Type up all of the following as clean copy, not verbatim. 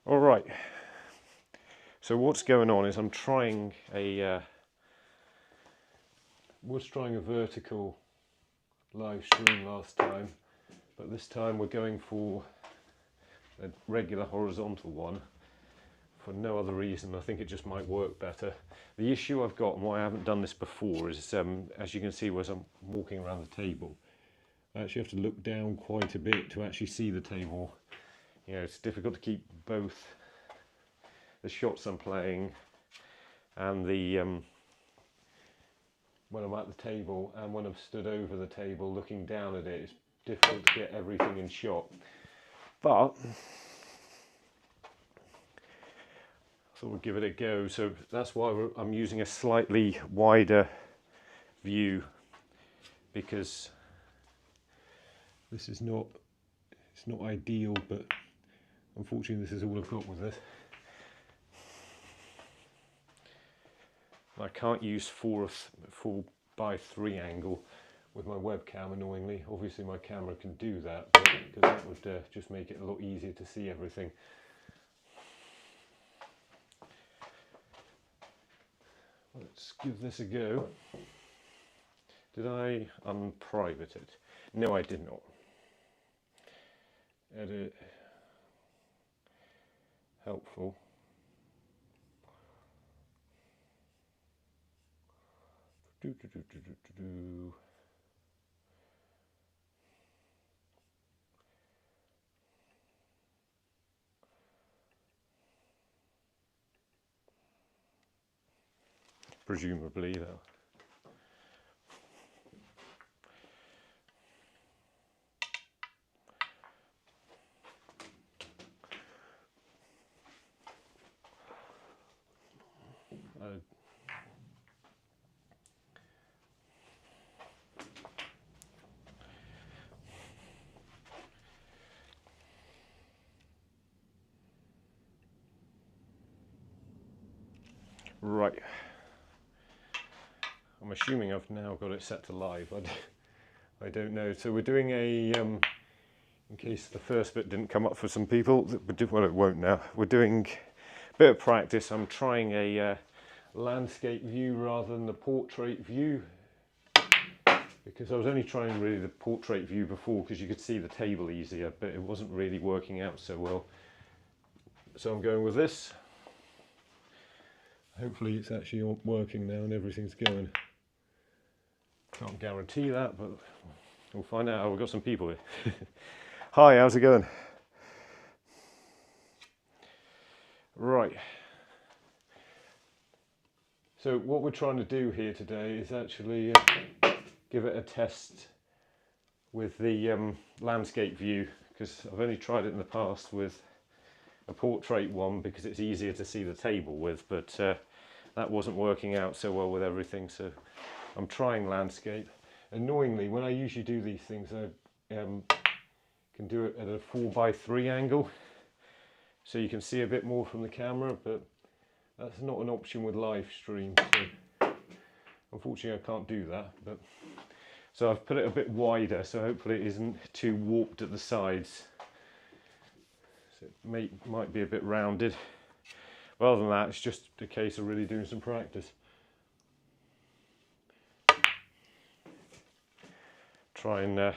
All right. So what's going on is I'm trying a was trying a vertical live stream last time, but this time we're going for a regular horizontal one for no other reason. I think it just might work better. The issue I've got and why I haven't done this before is, as you can see as I'm walking around the table, I actually have to look down quite a bit to actually see the table. You know, it's difficult to keep both the shots I'm playing and the when I'm at the table and when I'm stood over the table looking down at it. It's difficult to get everything in shot, but I thought we'd give it a go. So that's why I'm using a slightly wider view, because this is not, it's not ideal, but unfortunately this is all I've got with this. I can't use 4:3 angle with my webcam, annoyingly. Obviously my camera can do that, but because that would just make it a lot easier to see everything. Let's give this a go. Did I unprivate it? No, I did not. Edit. Helpful. Presumably, though. Right. I'm assuming I've now got it set to live. I don't know. So we're doing a, in case the first bit didn't come up for some people, well, it won't now. We're doing a bit of practice. I'm trying a landscape view rather than the portrait view, because I was only trying really the portrait view before because you could see the table easier, but it wasn't really working out so well. So I'm going with this. Hopefully it's actually working now and everything's going. Can't guarantee that, but we'll find out. Oh, we've got some people here. Hi, how's it going? Right. So what we're trying to do here today is actually give it a test with the landscape view, because I've only tried it in the past with a portrait one because it's easier to see the table with, but that wasn't working out so well with everything, so I'm trying landscape. Annoyingly, when I usually do these things, I can do it at a 4:3 angle, so you can see a bit more from the camera, but that's not an option with live stream, so unfortunately I can't do that. But so I've put it a bit wider, so hopefully it isn't too warped at the sides. So it might be a bit rounded. But other than that, it's just a case of really doing some practice. Try and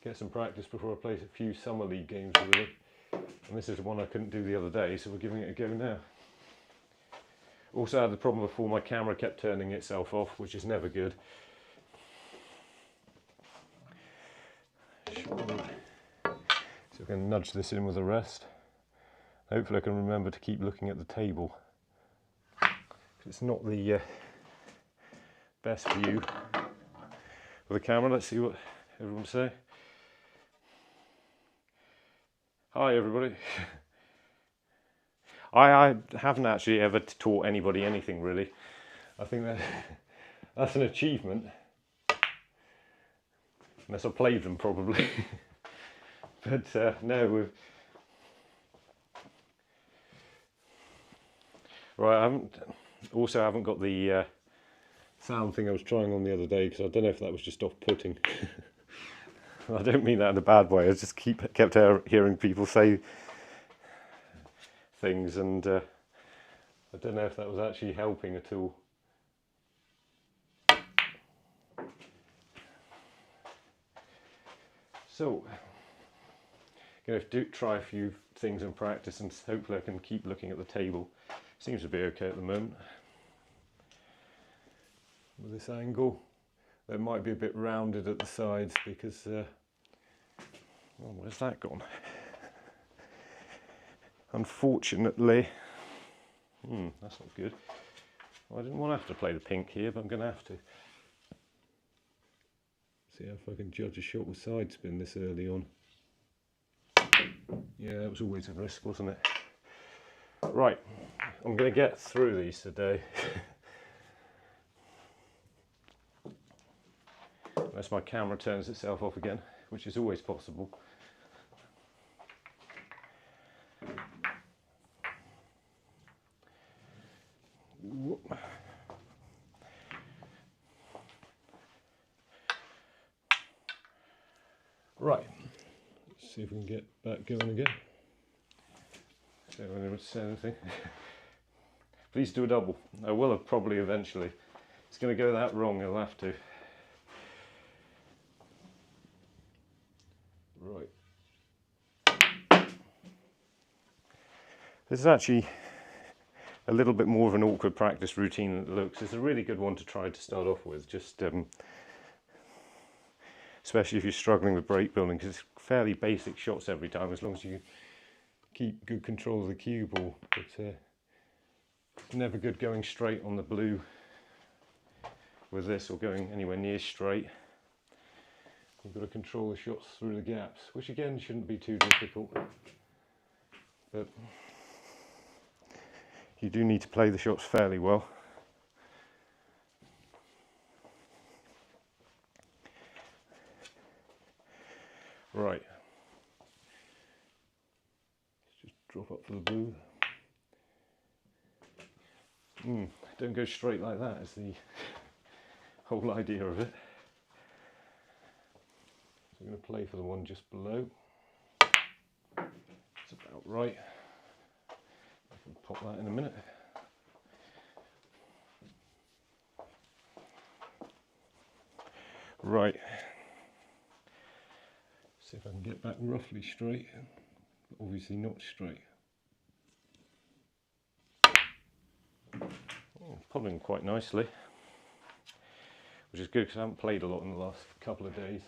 get some practice before I play a few Summer League games really. And this is one I couldn't do the other day, so we're giving it a go now. Also I had the problem before, my camera kept turning itself off, which is never good. So I can nudge this in with the rest. Hopefully I can remember to keep looking at the table. It's not the best view with the camera. Let's see what everyone say. Hi everybody. I haven't actually ever taught anybody anything really. I think that's an achievement. Unless I played them probably. But no, we've... Right, I haven't got the sound thing I was trying on the other day, because I don't know if that was just off-putting. I don't mean that in a bad way. I just kept hearing people say things, and I don't know if that was actually helping at all. So, I'm going to try a few things in practice, and hopefully I can keep looking at the table. Seems to be okay at the moment. With this angle, it might be a bit rounded at the sides because, oh, where's that gone? Unfortunately, that's not good. Well, I didn't want to have to play the pink here, but I'm going to have to. See if I can judge a shot with side spin this early on. Yeah, that was always a risk, wasn't it? Right, I'm going to get through these today. Unless my camera turns itself off again, which is always possible. Right, let's see if we can get back going again. Don't really want to say anything. Please do a double. I will have probably eventually. It's going to go that wrong, I'll have to. Right. This is actually a little bit more of an awkward practice routine than it looks. It's a really good one to try to start off with, just especially if you're struggling with break building, because it's fairly basic shots every time, as long as you keep good control of the cue ball. But it's never good going straight on the blue with this, or going anywhere near straight. You've got to control the shots through the gaps, which again shouldn't be too difficult. But you do need to play the shots fairly well. Right. Let's just drop up for the blue. Don't go straight like that is the whole idea of it. So I'm going to play for the one just below. That's about right. I can pop that in a minute. Right. See if I can get back roughly straight, but obviously not straight. Oh, pulling quite nicely, which is good because I haven't played a lot in the last couple of days.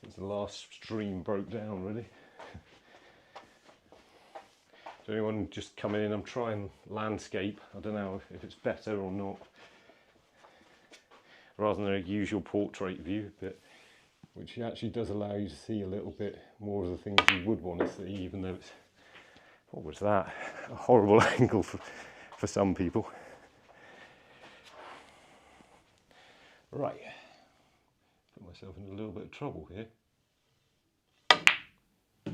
Since the last stream broke down, really. So anyone just coming in, I'm trying landscape. I don't know if it's better or not, rather than a usual portrait view, but which actually does allow you to see a little bit more of the things you would want to see, even though it's, what was that? A horrible angle for some people. Right, put myself in a little bit of trouble here.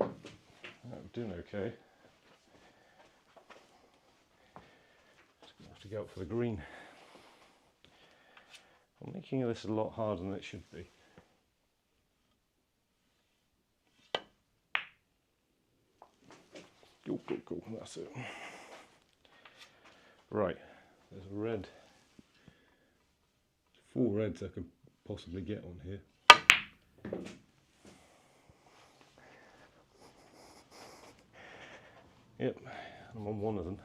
I'm doing okay. Just gonna have to go up for the green. I'm making this a lot harder than it should be. Go, that's it. Right, there's a red. 4 reds I could possibly get on here. Yep, I'm on one of them.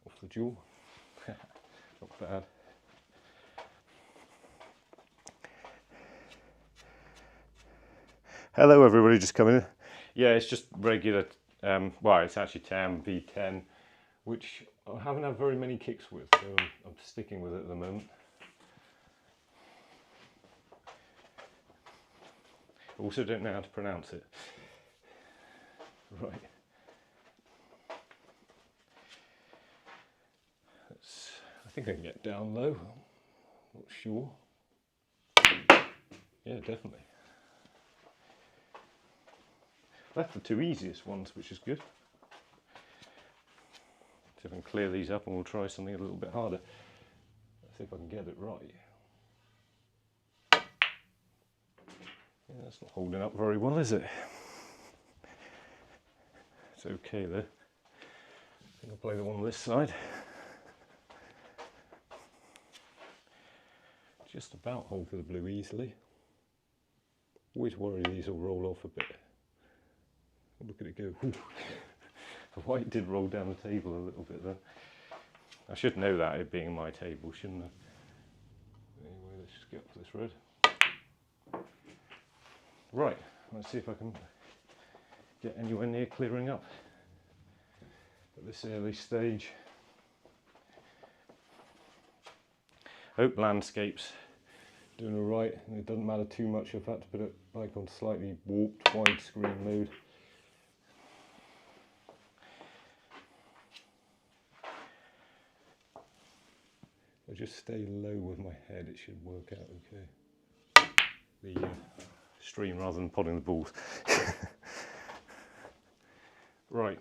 Off the jewel. Not bad. Hello everybody, just coming in. Yeah, it's just regular, well, it's actually TAM V10, which I haven't had very many kicks with, so I'm sticking with it at the moment. Also don't know how to pronounce it. Right. I think I can get down low, not sure. Yeah, definitely. Left the 2 easiest ones, which is good. See if I can clear these up and we'll try something a little bit harder. See if I can get it right. Yeah, that's not holding up very well, is it? It's okay though. I think I'll play the one on this side. Just about hold for the blue easily. Always worry these will roll off a bit. Look at it go. Ooh. The white did roll down the table a little bit then. I should know that, it being my table, shouldn't I? Anyway, let's just get up for this red. Right, let's see if I can get anywhere near clearing up at this early stage. Hope landscape's doing alright, and it doesn't matter too much. I've had to put it like on slightly warped widescreen mode. If I just stay low with my head, it should work out okay. The stream rather than potting the balls. Right.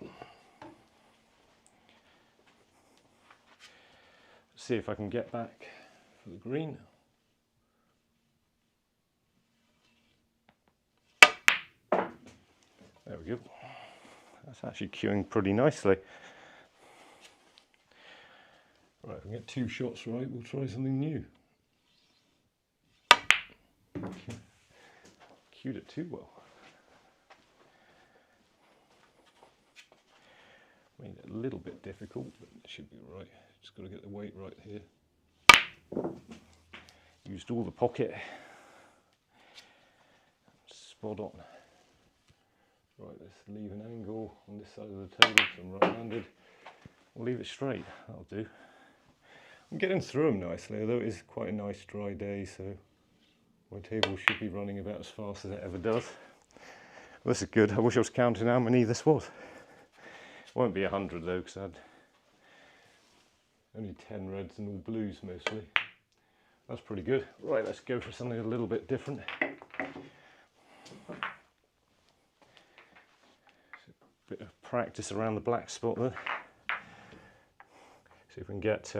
See if I can get back for the green. There we go. That's actually queuing pretty nicely. Right, if we get 2 shots right, we'll try something new. Cued it too well. Made it a little bit difficult, but it should be right. Just got to get the weight right here. Used all the pocket. Spot on. Right, let's leave an angle on this side of the table because I'm right-handed. We'll leave it straight, that'll do. I'm getting through them nicely, although it is quite a nice dry day, so my table should be running about as fast as it ever does. Well, this is good. I wish I was counting how many this was. It won't be 100 though, because I had only 10 reds and all blues mostly. That's pretty good. Right, let's go for something a little bit different. Bit of practice around the black spot there. See if we can get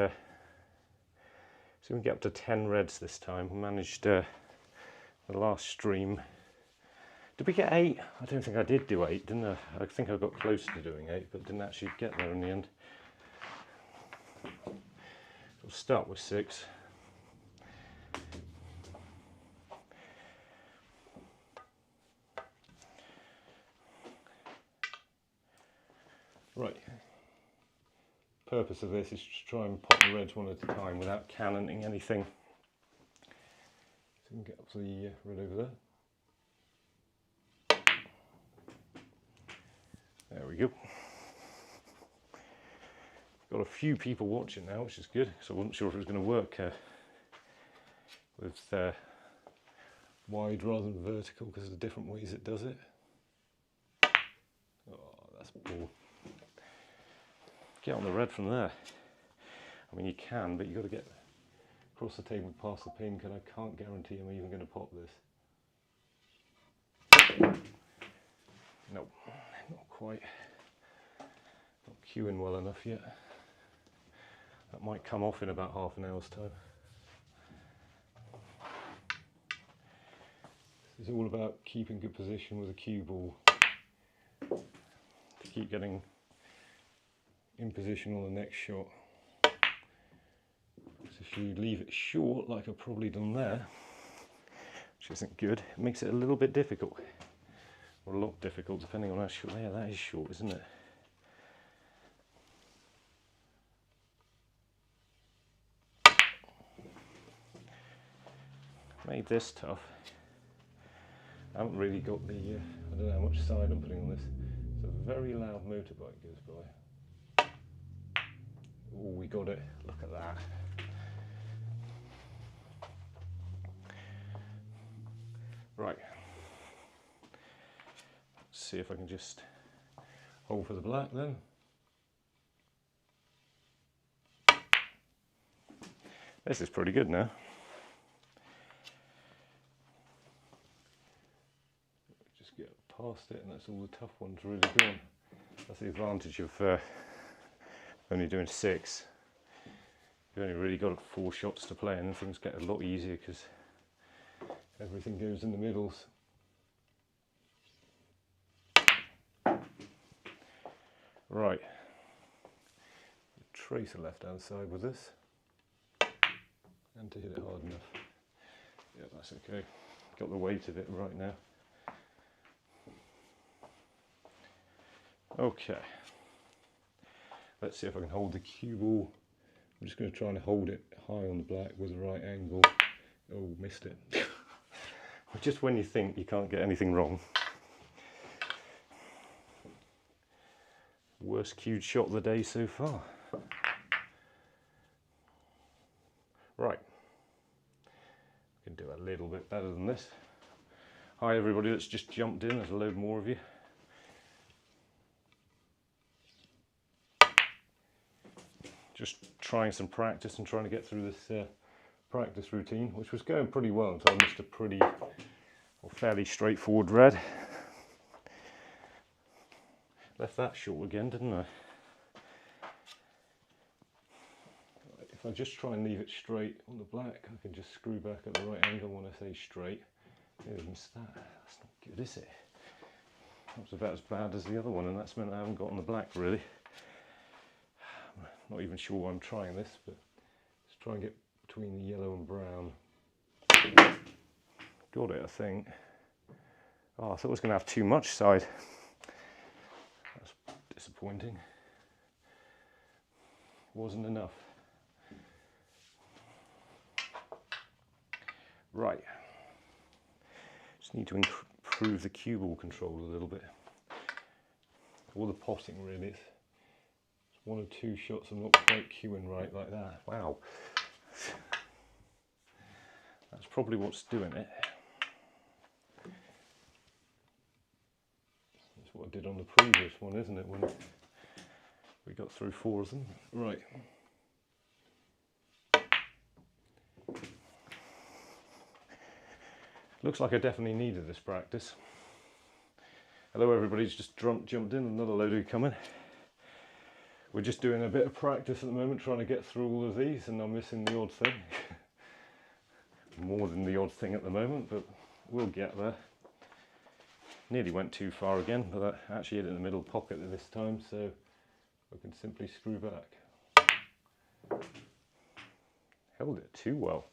up to 10 reds this time. We managed the last stream. Did we get 8? I don't think I did do 8, didn't I? I think I got close to doing 8, but didn't actually get there in the end. We'll start with 6. Right. Purpose of this is to try and pop the reds one at a time without cannoning anything. So we can get up to the red over there. There we go. Got a few people watching now, which is good, because I wasn't sure if it was going to work with wide rather than vertical, because of the different ways it does it. Oh, that's poor. Get on the red from there. I mean, you can, but you've got to get across the table past the pin, because I can't guarantee I'm even going to pop this. Nope, not quite. Not queuing well enough yet. That might come off in about half an hour's time. This is all about keeping good position with a cue ball to keep getting in position on the next shot. So if you leave it short, like I've probably done there, which isn't good, it makes it a little bit difficult. Or a lot difficult, depending on how short. Yeah, that is short, isn't it? Made this tough. I haven't really got the, I don't know how much side I'm putting on this. It's a very loud motorbike goes by. Oh, we got it. Look at that. Right. Let's see if I can just hold for the black then. This is pretty good now. Just get past it, and that's all the tough ones really gone. That's the advantage of only doing 6. You've only really got 4 shots to play, and things get a lot easier because everything goes in the middles. Right, trace the left hand side with this, and to hit it hard enough. Yeah, that's okay. Got the weight of it right now. Okay, let's see if I can hold the cue ball. I'm just going to try and hold it high on the black with the right angle. Oh, missed it. Just when you think you can't get anything wrong. Worst cued shot of the day so far. Right, I can do a little bit better than this. Hi everybody that's just jumped in, there's a load more of you. Just trying some practice and trying to get through this practice routine, which was going pretty well until I missed a pretty, or fairly straightforward red. Left that short again, didn't I? If I just try and leave it straight on the black, I can just screw back at the right angle when I say straight. Oh, missed that. That's not good, is it? That was about as bad as the other one, and that's meant I haven't got on the black really. I'm not even sure why I'm trying this, but let's try and get between the yellow and brown. Got it, I think. Oh, I thought I was going to have too much side. That's disappointing. Wasn't enough. Right. Just need to improve the cue ball control a little bit. Or the potting really. It's 1 or 2 shots I'm not quite cueing right like that. Wow. That's probably what's doing it. That's what I did on the previous one, isn't it? When we got through 4 of them. Right. Looks like I definitely needed this practice. Hello everybody's just jumped in, another load of you coming. We're just doing a bit of practice at the moment, trying to get through all of these, and I'm missing the odd thing. More than the odd thing at the moment, but we'll get there. Nearly went too far again, but I actually hit it in the middle pocket this time, so I can simply screw back. Held it too well.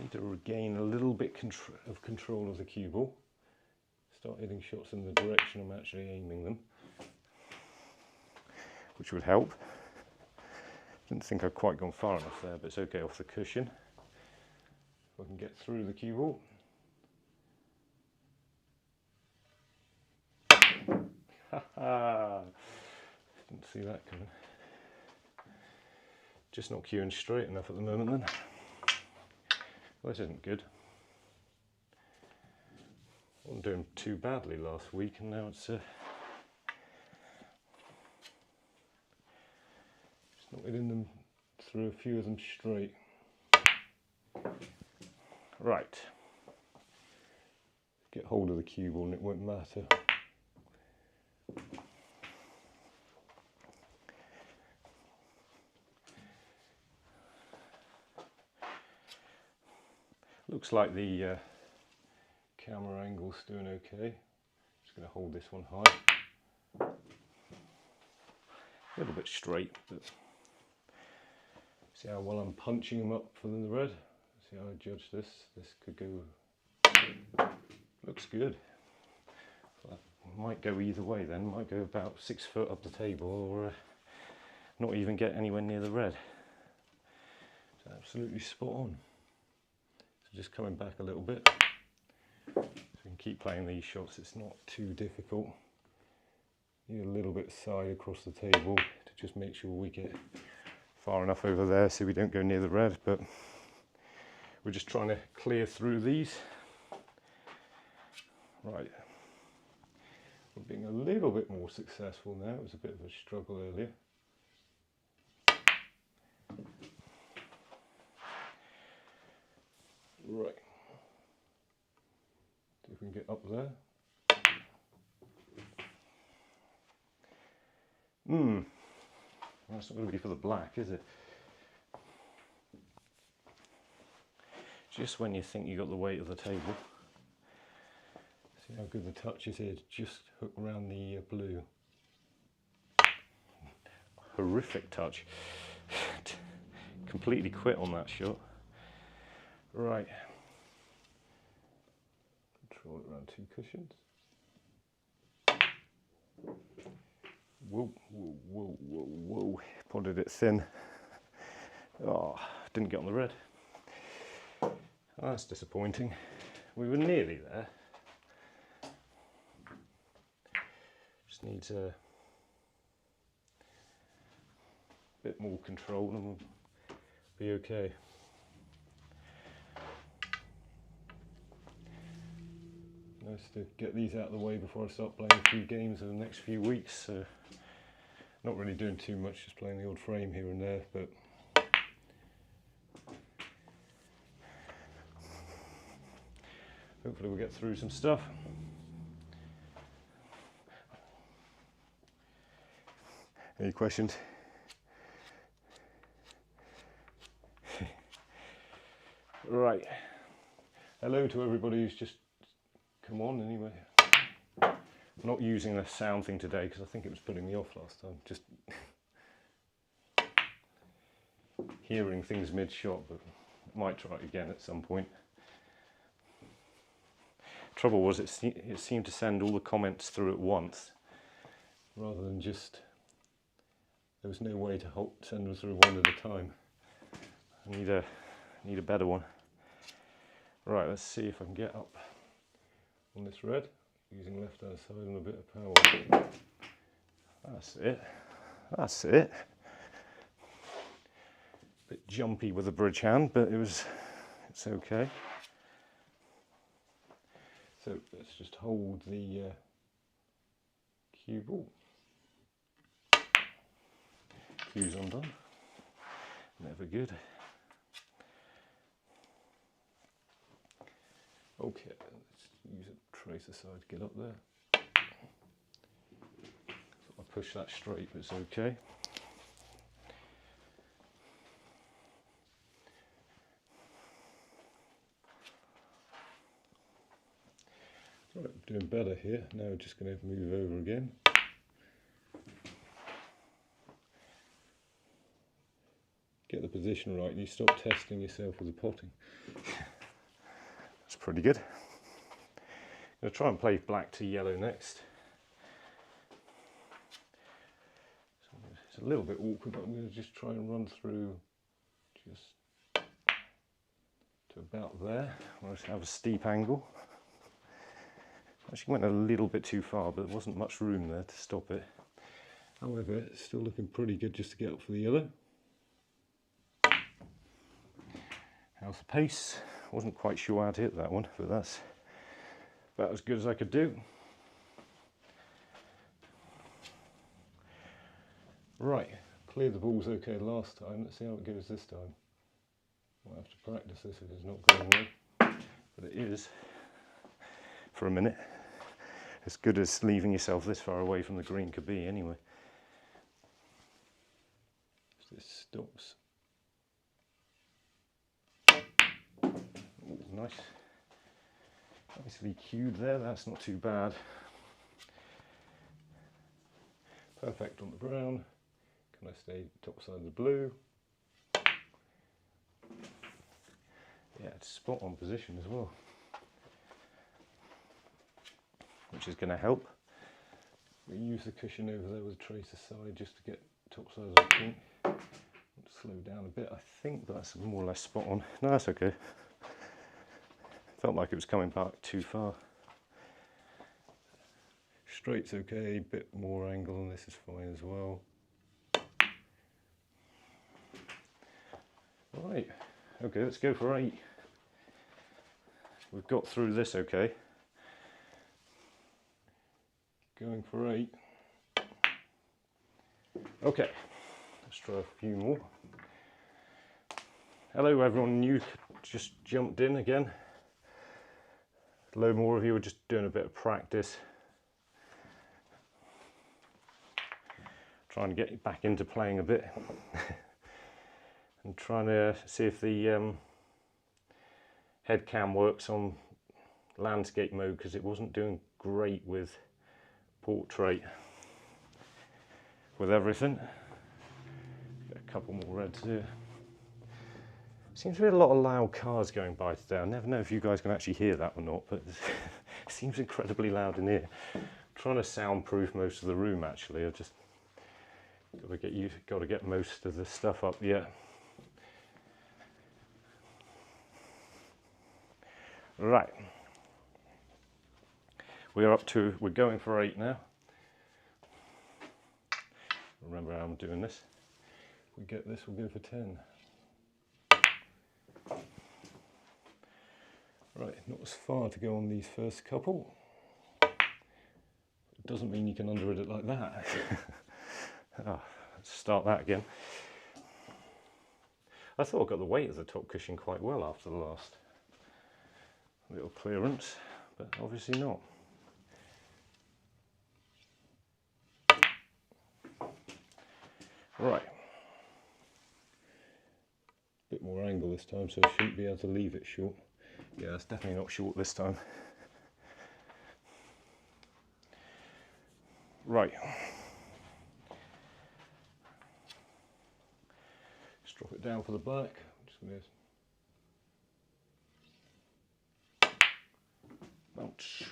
Need to regain a little bit of control of the cue ball. Start hitting shots in the direction I'm actually aiming them, which would help. Didn't think I'd quite gone far enough there, but it's okay off the cushion. If I can get through the cue ball. Haha! Didn't see that coming. Just not cueing straight enough at the moment then. Well, this isn't good. I wasn't doing too badly last week, and now it's just not hitting them through a few of them straight. Right. Get hold of the cue ball and it won't matter. Looks like the camera angle's doing okay. Just going to hold this one high. A little bit straight, but see how well I'm punching them up for the red. See how I judge this. This could go. Looks good. Might go either way then. Might go about 6 foot up the table, or not even get anywhere near the red. It's absolutely spot on. Just coming back a little bit, so we can keep playing these shots. It's not too difficult. Need a little bit side across the table to just make sure we get far enough over there so we don't go near the red, but we're just trying to clear through these. Right, we're being a little bit more successful now. It was a bit of a struggle earlier. Right, see if we can get up there. That's not going to be for the black, is it? Just when you think you got the weight of the table. See how good the touch is here, just hook around the blue. Horrific touch. Completely quit on that shot. Right. Control it around 2 cushions. Whoa, whoa, whoa, whoa, whoa. Potted it thin. Oh, didn't get on the red. Oh, that's disappointing. We were nearly there. Just needs a bit more control and we'll be okay. Nice to get these out of the way before I start playing a few games in the next few weeks. So not really doing too much, just playing the odd frame here and there, but hopefully we'll get through some stuff. Any questions? Right. Hello to everybody who's just come on anyway. I'm not using the sound thing today because I think it was putting me off last time. Just hearing things mid-shot, but I might try it again at some point. Trouble was it seemed to send all the comments through at once rather than just, there was no way to send them through one at a time. I need a better one. Right, let's see if I can get up on this red using left hand side and a bit of power. That's it. That's it. Bit jumpy with the bridge hand, but it's okay. So let's just hold the cue ball. Cue's undone. Never good. Okay, let's use a tracer side to get up there. So I push that straight, but it's okay. Right, I'm doing better here. Now we're just going to move over again. Get the position right and you stop testing yourself with the potting. That's pretty good. I'm going to try and play black to yellow next. So it's a little bit awkward, but I'm going to just try and run through just to about there. I'll just have a steep angle. Actually went a little bit too far, but there wasn't much room there to stop it. However, it's still looking pretty good just to get up for the yellow. How's the pace? Wasn't quite sure how to hit that one, but that's about as good as I could do. Right, cleared the balls okay last time. Let's see how it goes this time. Might have to practice this if it's not going well, but it is for a minute. As good as leaving yourself this far away from the green could be anyway. So this stops. Ooh, nice. Nicely cued there, that's not too bad. Perfect on the brown. Can I stay top side of the blue? Yeah, it's spot on position as well, which is going to help. We use the cushion over there with a tracer side just to get top side of the pink. Slow down a bit, I think, but that's more or less spot on. No, that's okay. Felt like it was coming back too far. Straight's okay, bit more angle, and this is fine as well. Right, okay, let's go for 8. We've got through this okay. Going for 8. Okay, let's try a few more. Hello everyone new just jumped in again. A load more of you are just doing a bit of practice. trying to get back into playing a bit and trying to see if the head cam works on landscape mode, because it wasn't doing great with portrait with everything. Get a couple more reds here. Seems to be a lot of loud cars going by today. I never know if you guys can actually hear that or not, but it seems incredibly loud in here. I'm trying to soundproof most of the room actually. I've just got to get most of the stuff up yet. Right. We're going for 8 now. Remember how I'm doing this. If we get this, we'll go for 10. Right, not as far to go on these first couple. It doesn't mean you can under it like that. Oh, let's start that again. I thought I got the weight of the top cushion quite well after the last little clearance, but obviously not. Right. Bit more angle this time, so I shouldn't be able to leave it short. Yeah, it's definitely not short this time. Right. Just drop it down for the black. I'm just going to bounce.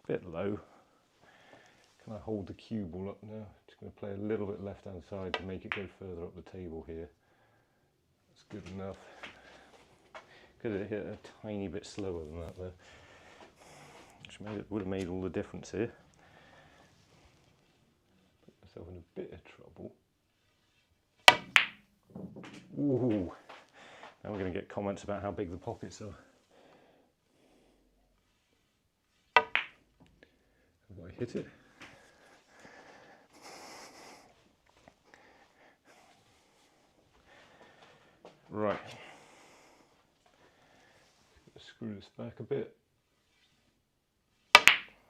Bit low. Can I hold the cue ball up now? Just going to play a little bit left hand side to make it go further up the table here. That's good enough. Could have hit a tiny bit slower than that though, which would have made all the difference here. Put myself in a bit of trouble. Ooh! Now we're going to get comments about how big the pockets are. Have I hit it? Right. Screw this back a bit.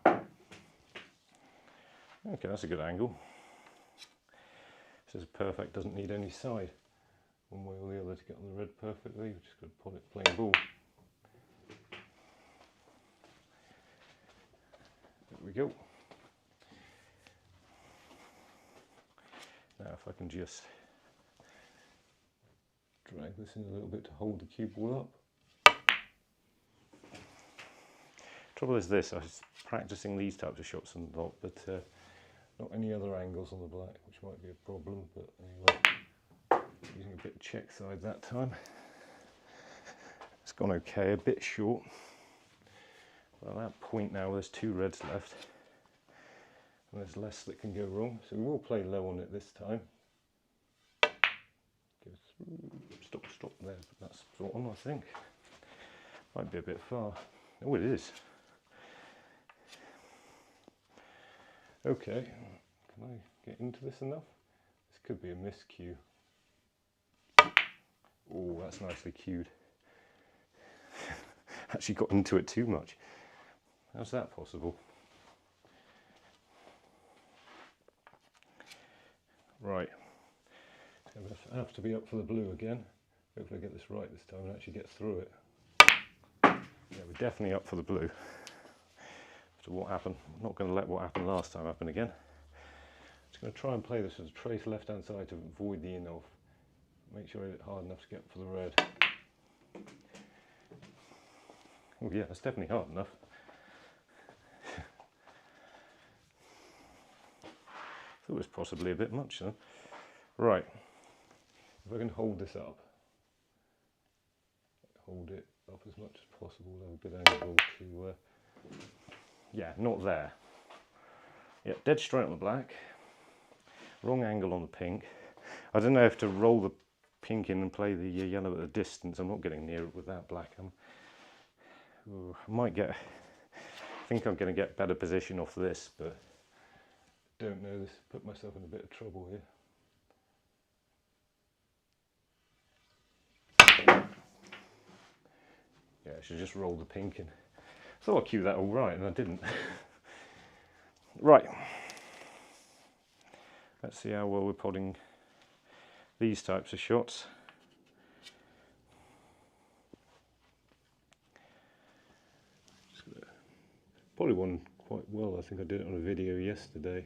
Okay, that's a good angle. This is perfect, doesn't need any side. One way or the other to get on the red perfectly. We're just going to put it plain ball. There we go. Now if I can just drag this in a little bit to hold the cue ball up. Trouble is this, I was practicing these types of shots a lot, but not any other angles on the black, which might be a problem, but anyway, using a bit of check side that time. It's gone okay, a bit short. Well, at that point now there's 2 reds left, and there's less that can go wrong, so we will play low on it this time. Go through, stop there, but that's spot on I think. Might be a bit far. Oh, it is. Okay, can I get into this enough? This could be a miscue. Oh, that's nicely cued. Actually got into it too much. How's that possible? Right, I have to be up for the blue again. Hopefully I get this right this time and actually get through it. Yeah, we're definitely up for the blue. So what happened? I'm not going to let what happened last time happen again. Just going to try and play this as a trace left hand side to avoid the in-off. Make sure I hit it hard enough to get for the red. Oh yeah, that's definitely hard enough. Thought it was possibly a bit much though. Right, if I can hold this up. Hold it up as much as possible, have a good angle to yeah, not there. Yeah, dead straight on the black. Wrong angle on the pink. I don't know if to roll the pink in and play the yellow at a distance. I'm not getting near it with that black. I might get, I think I'm going to get better position off this, but don't know this. Put myself in a bit of trouble here. Yeah, I should just roll the pink in. I thought I'd cue that all right, and I didn't. Right, let's see how well we're potting these types of shots. Probably won quite well. I think I did it on a video yesterday,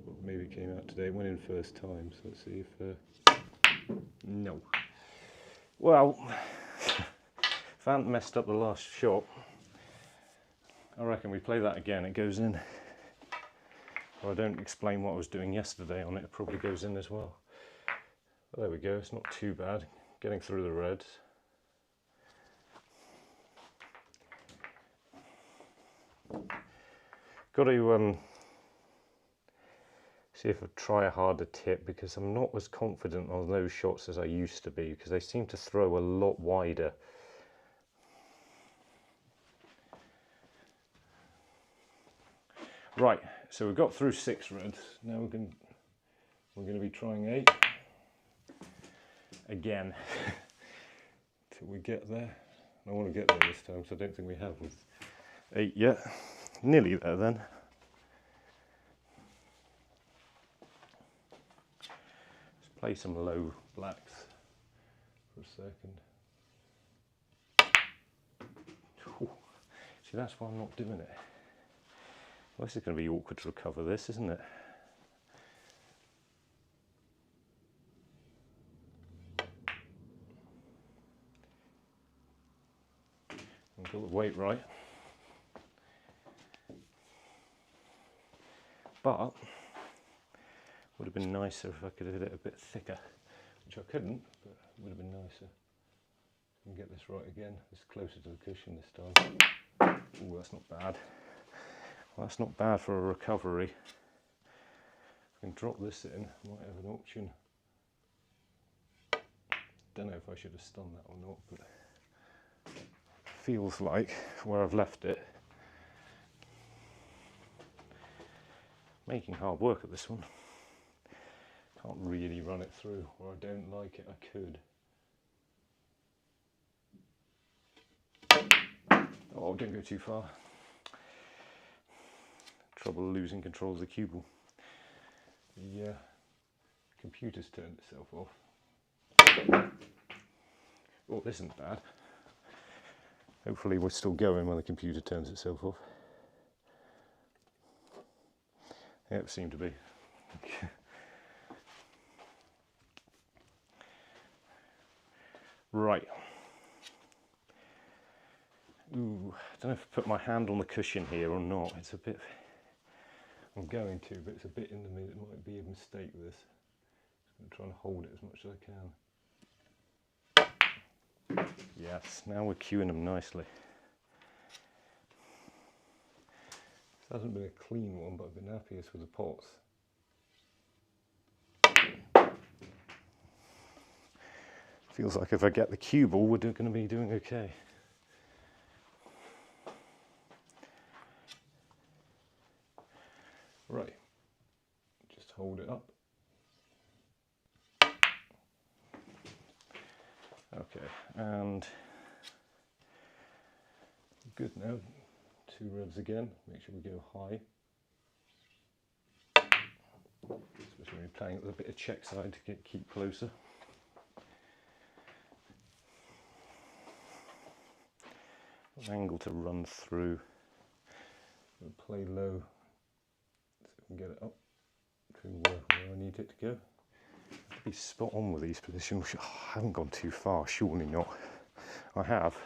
or maybe it came out today. It went in first time, so let's see if no. Well, if I hadn't messed up the last shot, I reckon we play that again, it goes in. Or I don't explain what I was doing yesterday on it, it probably goes in as well. But there we go, it's not too bad, getting through the reds. Got to see if I try a harder tip, because I'm not as confident on those shots as I used to be, because they seem to throw a lot wider. Right, so we've got through 6 reds. Now we're going to be trying 8 again till we get there. I want to get there this time, so I don't think we have with 8 yet. Nearly there then. Let's play some low blacks for a second. Ooh. See, that's why I'm not doing it. Well, this is going to be awkward to recover this, isn't it? I've got the weight right. But would have been nicer if I could have hit it a bit thicker, which I couldn't, but it would have been nicer. I can get this right again. It's closer to the cushion this time. Oh, that's not bad. Well, that's not bad for a recovery. I can drop this in, I might have an option. Don't know if I should have stunned that or not, but feels like where I've left it. Making hard work at this one. Can't really run it through, or I don't like it, I could. Oh, don't go too far. Trouble losing control of the cue ball. The computer's turned itself off. Oh, this isn't bad. Hopefully we're still going when the computer turns itself off. Yeah, it seemed to be. Right. Ooh, I don't know if I put my hand on the cushion here or not. It's a bit, I'm going to, but it's a bit in the middle. It might be a mistake, this. I'm trying to hold it as much as I can. Yes, now we're cueing them nicely. This hasn't been a clean one, but I've been happiest with the pots. Feels like if I get the cue ball, we're going to be doing okay. Right, just hold it up. Okay, and good now. 2 revs again, make sure we go high. Especially when you're playing with a bit of check side to keep closer. An angle to run through. We'll play low so we can get it up to where I need it to go. Be spot on with these positions. Oh, I haven't gone too far, surely not. I have.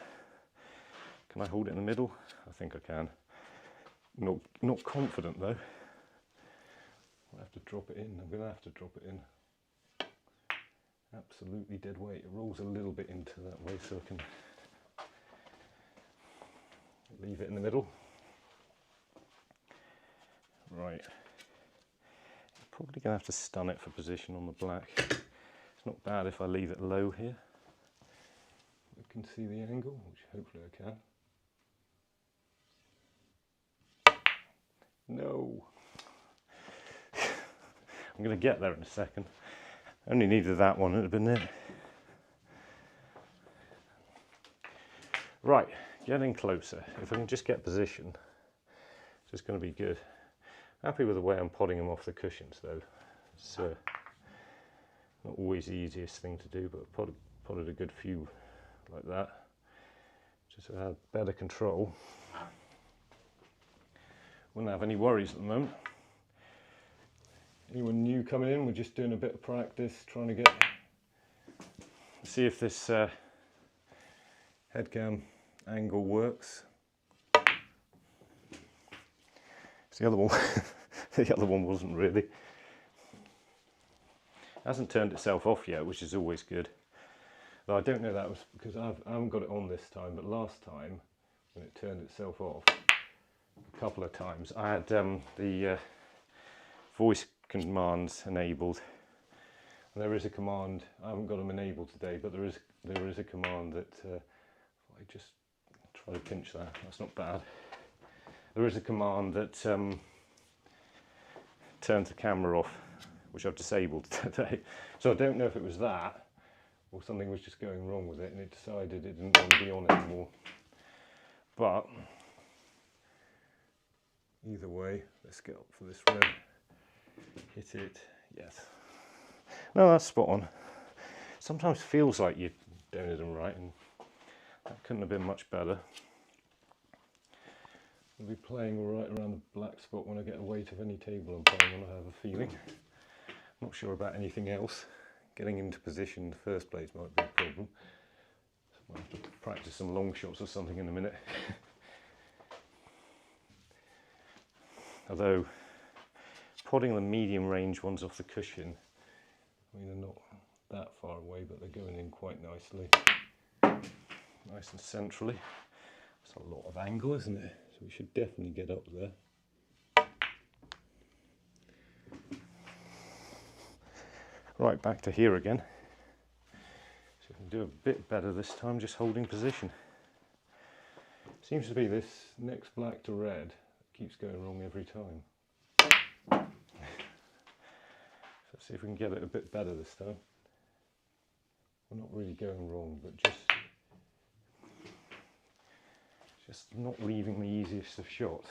Can I hold it in the middle? I think I can. Not confident though. I'll have to drop it in. I'm going to have to drop it in. Absolutely dead weight. It rolls a little bit into that way, so I can leave it in the middle. Right. Probably going to have to stun it for position on the black. It's not bad if I leave it low here. I can see the angle, which hopefully I can. No. I'm going to get there in a second. Only needed that one, it would have been it. Right, getting closer. If I can just get position, it's just going to be good. Happy with the way I'm potting them off the cushions though. It's not always the easiest thing to do, but I've potted a good few like that, just to have better control. Wouldn't have any worries at the moment. Anyone new coming in, we're just doing a bit of practice, trying to see if this headcam angle works. It's the other one. The other one wasn't really. It hasn't turned itself off yet, which is always good. Though I don't know, that was because I haven't got it on this time, but last time when it turned itself off a couple of times, I had the voice commands enabled. And there is a command, I haven't got them enabled today, but there is a command that I just try to pinch that's not bad. There is a command that turns the camera off, which I've disabled today. So I don't know if it was that or something was just going wrong with it and it decided it didn't want to be on anymore. But either way, let's get up for this red. Hit it, yes. No, that's spot on. Sometimes feels like you're doing it right, and that couldn't have been much better. I'll be playing right around the black spot when I get a weight of any table I'm playing on, I have a feeling. Not sure about anything else. Getting into position in the first place might be a problem. So I might have to practice some long shots or something in a minute. Although, prodding the medium range ones off the cushion, I mean, they're not that far away, but they're going in quite nicely. Nice and centrally. That's a lot of angle, isn't it? So we should definitely get up there. Right, back to here again. So we can do a bit better this time, just holding position. Seems to be this next black to red keeps going wrong every time. Let's see if we can get it a bit better this time. We're not really going wrong, but just not leaving the easiest of shots.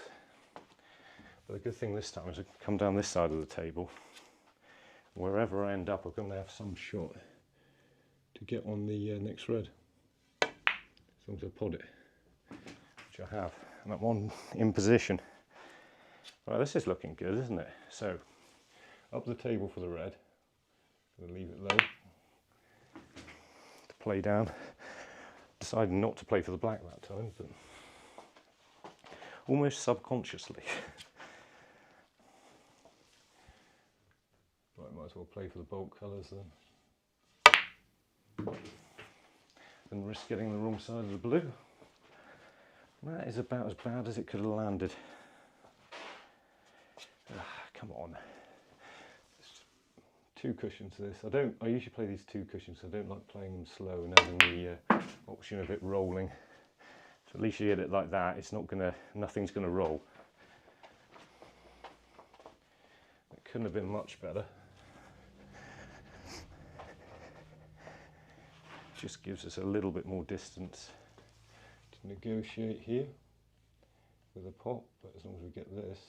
But the good thing this time is I can come down this side of the table. Wherever I end up, I'm going to have some shot to get on the next red. As long as I pod it, which I have. And that one in position. Well, this is looking good, isn't it? So, up the table for the red. I'm going to leave it low. To play down. Decided not to play for the black that time, but almost subconsciously. Right, might as well play for the bulk colours then. And risk getting the wrong side of the blue. That is about as bad as it could have landed. Come on. It's 2 cushions this. I usually play these 2 cushions, so I don't like playing them slow and having the option of it rolling. So at least you get it like that, it's not gonna, nothing's gonna roll. It couldn't have been much better. Just gives us a little bit more distance to negotiate here with a pot, but as long as we get this.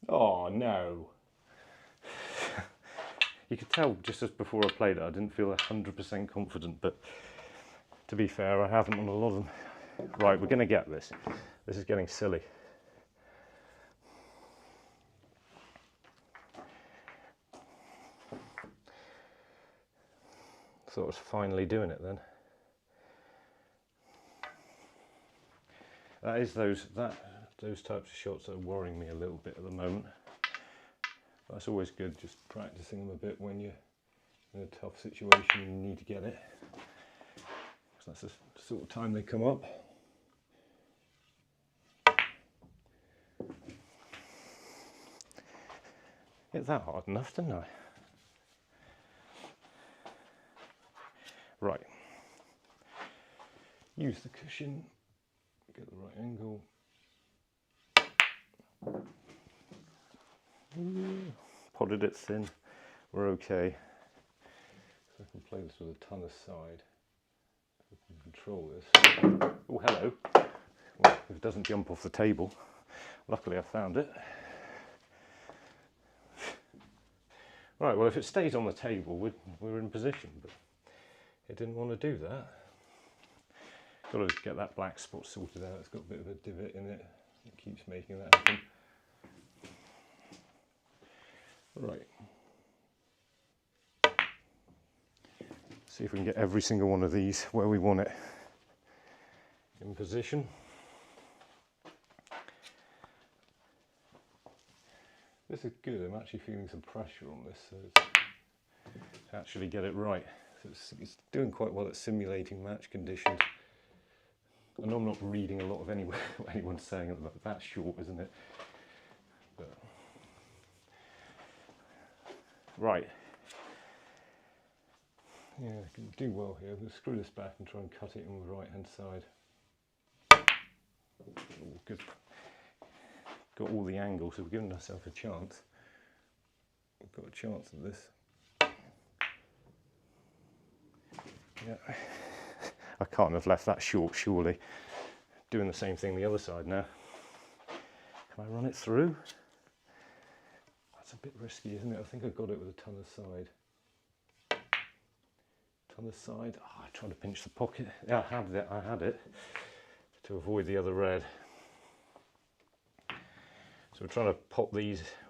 Oh no! You could tell just as before I played it, I didn't feel 100% confident, but to be fair, I haven't on a lot of them. Right, we're going to get this. This is getting silly. Thought I was finally doing it then. That is those types of shots that are worrying me a little bit at the moment. That's always good, just practicing them a bit when you're in a tough situation and you need to get it. So that's the sort of time they come up. Hit that hard enough, didn't I? Right. Use the cushion, get the right angle. Potted it thin, we're okay. So I can play this with a ton of side. I can control this. Oh, hello. Well, if it doesn't jump off the table, Luckily I found it. Right, well if it stays on the table we're in position, but it didn't want to do that. Got to get that black spot sorted out. It's got a bit of a divot in it. It keeps making that happen. Right. See if we can get every single one of these where we want it in position. This is good. I'm actually feeling some pressure on this, so to actually get it right. So it's doing quite well at simulating match conditions. I know I'm not reading a lot of what anyone's saying at the moment. That's short, isn't it? But, right. Yeah, I can do well here. I'm going to screw this back and try and cut it on the right hand side. Oh, good. Got all the angles, so we're giving ourselves a chance. We've got a chance at this. Yeah. I can't have left that short, surely. Doing the same thing the other side now. Can I run it through? That's a bit risky, isn't it? I think I got it with a ton of side. Ton of side. Oh, I tried to pinch the pocket. Yeah, I had it to avoid the other red. So we're trying to pop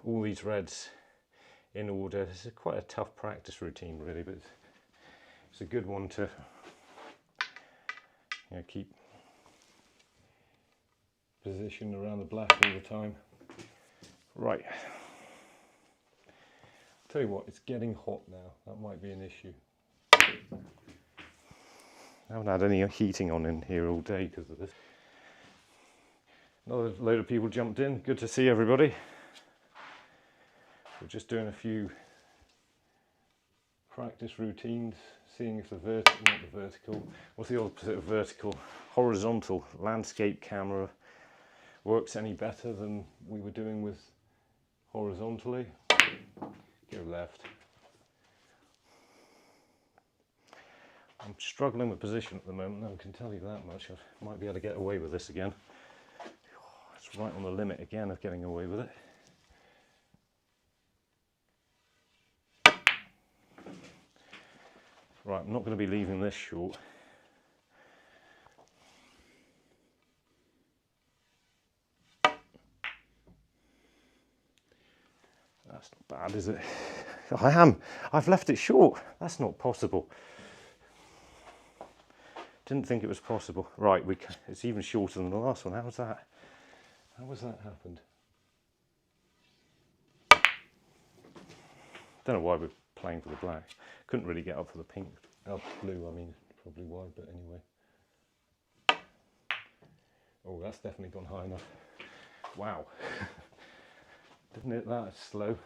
all these reds in order. This is quite a tough practice routine, really, but it's a good one to keep positioned around the black all the time. Right. Tell you what, it's getting hot now. That might be an issue. I haven't had any heating on in here all day because of this. Another load of people jumped in. Good to see everybody. We're just doing a few practice routines, seeing if what's the opposite of vertical? Horizontal landscape camera works any better than we were doing with horizontally. Go left. I'm struggling with position at the moment, I can tell you that much. I might be able to get away with this again. It's right on the limit again of getting away with it. Right, I'm not going to be leaving this short. That's not bad, is it? I am. I've left it short. That's not possible. Didn't think it was possible. Right, it's even shorter than the last one. How was that? How has that happened? Don't know why we're playing for the black. Couldn't really get up for the pink. Blue, I mean, probably why, but anyway. Oh, that's definitely gone high enough. Wow. Didn't it that slow?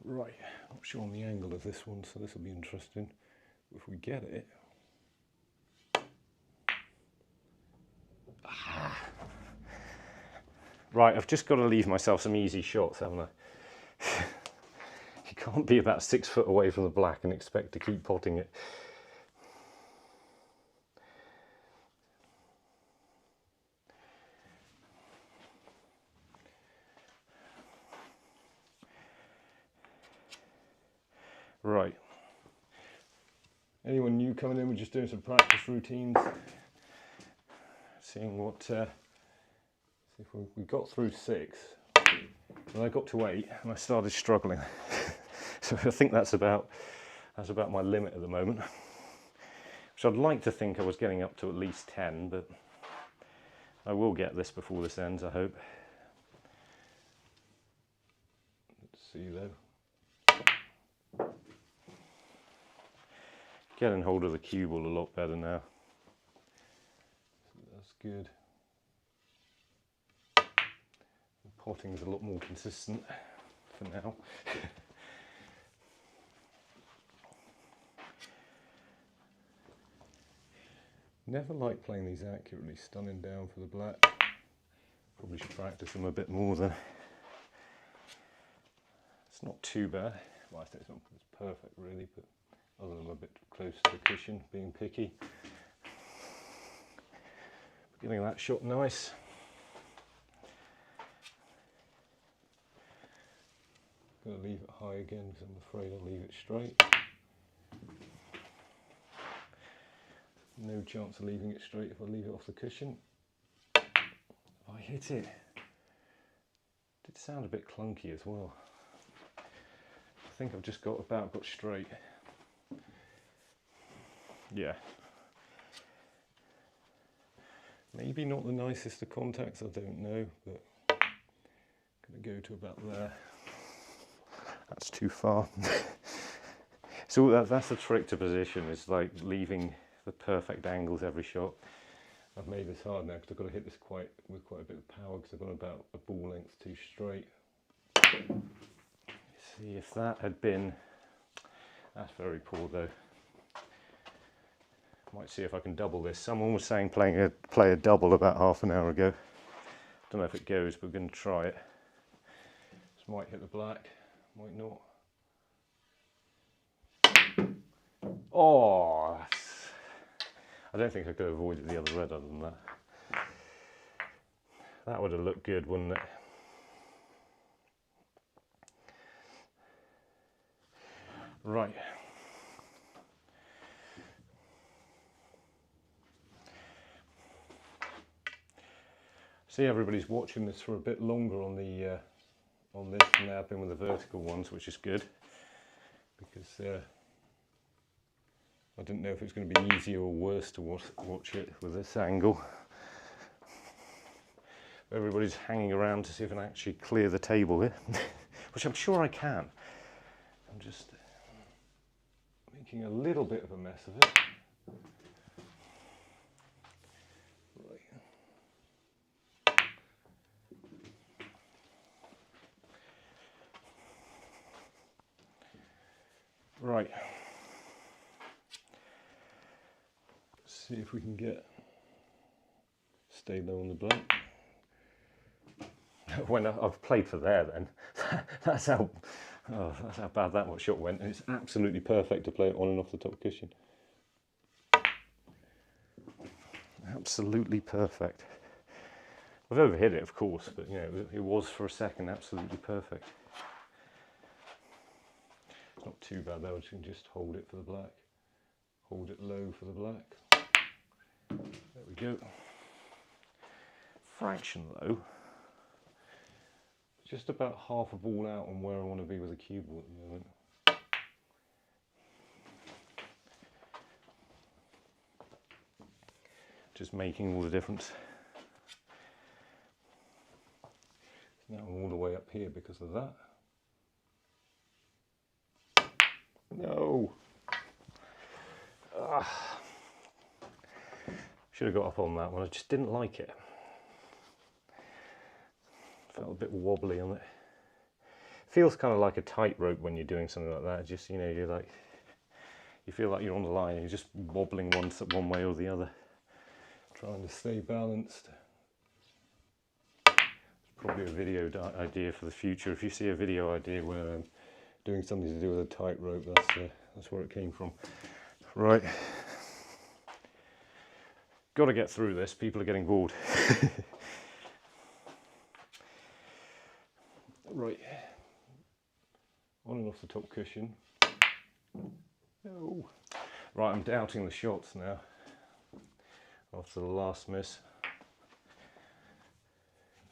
Right, not sure on the angle of this one, so this will be interesting. If we get it. Right, I've just got to leave myself some easy shots, haven't I? You can't be about 6 foot away from the black and expect to keep potting it. Right. Anyone new coming in? We're just doing some practice routines. Seeing what, see if we got through 6. And I got to 8 and I started struggling. So I think that's about my limit at the moment. Which I'd like to think I was getting up to at least 10, but I will get this before this ends, I hope. Let's see though. Getting hold of the cue ball a lot better now. So that's good. Potting is a lot more consistent for now. Never like playing these accurately, stunning down for the black. Probably should practice them a bit more then. It's not too bad. Well, I say it's not perfect really, but other than a bit close to the cushion, being picky. Getting that shot nice. Gonna leave it high again because I'm afraid I'll leave it straight. No chance of leaving it straight if I leave it off the cushion. I hit it. Did sound a bit clunky as well. I think I've just got straight. Yeah. Maybe not the nicest of contacts, I don't know, but I'm gonna go to about there. That's too far. So that's the trick to position, is like leaving the perfect angles every shot. I've made this hard now because I've got to hit this with quite a bit of power because I've got about a ball length too straight. See if that had been, that's very poor though. Might see if I can double this. Someone was saying play a double about half an hour ago. Don't know if it goes, but we're going to try it. This might hit the black, might not. Oh, I don't think I could have avoided the other red other than that. That would have looked good, wouldn't it? Right. See, everybody's watching this for a bit longer on the on this than they have been with the vertical ones, which is good, because I didn't know if it was going to be easier or worse to watch it with this angle. Everybody's hanging around to see if I can actually clear the table here, which I'm sure I can. I'm just making a little bit of a mess of it. Right. See if we can stay low on the black. When I've played for there, then that's how bad that shot went, and it's absolutely perfect to play it on and off the top cushion. Absolutely perfect. I've overhit it, of course, but you know it was for a second absolutely perfect. It's not too bad though. I can just hold it for the black, hold it low for the black. There we go. Fraction low. Just about half a ball out on where I want to be with a cue ball at the moment. Just making all the difference. Now I'm all the way up here because of that. No. Should have got up on that one. I just didn't like it. Felt a bit wobbly on it. Feels kind of like a tightrope when you're doing something like that. Just, you know, you feel like you're on the line and you're just wobbling one way or the other, trying to stay balanced. It's probably a video idea for the future. If you see a video idea where I'm doing something to do with a tightrope, that's where it came from. Right. Got to get through this. People are getting bored. Right. On and off the top cushion. No. Right, I'm doubting the shots now. After the last miss.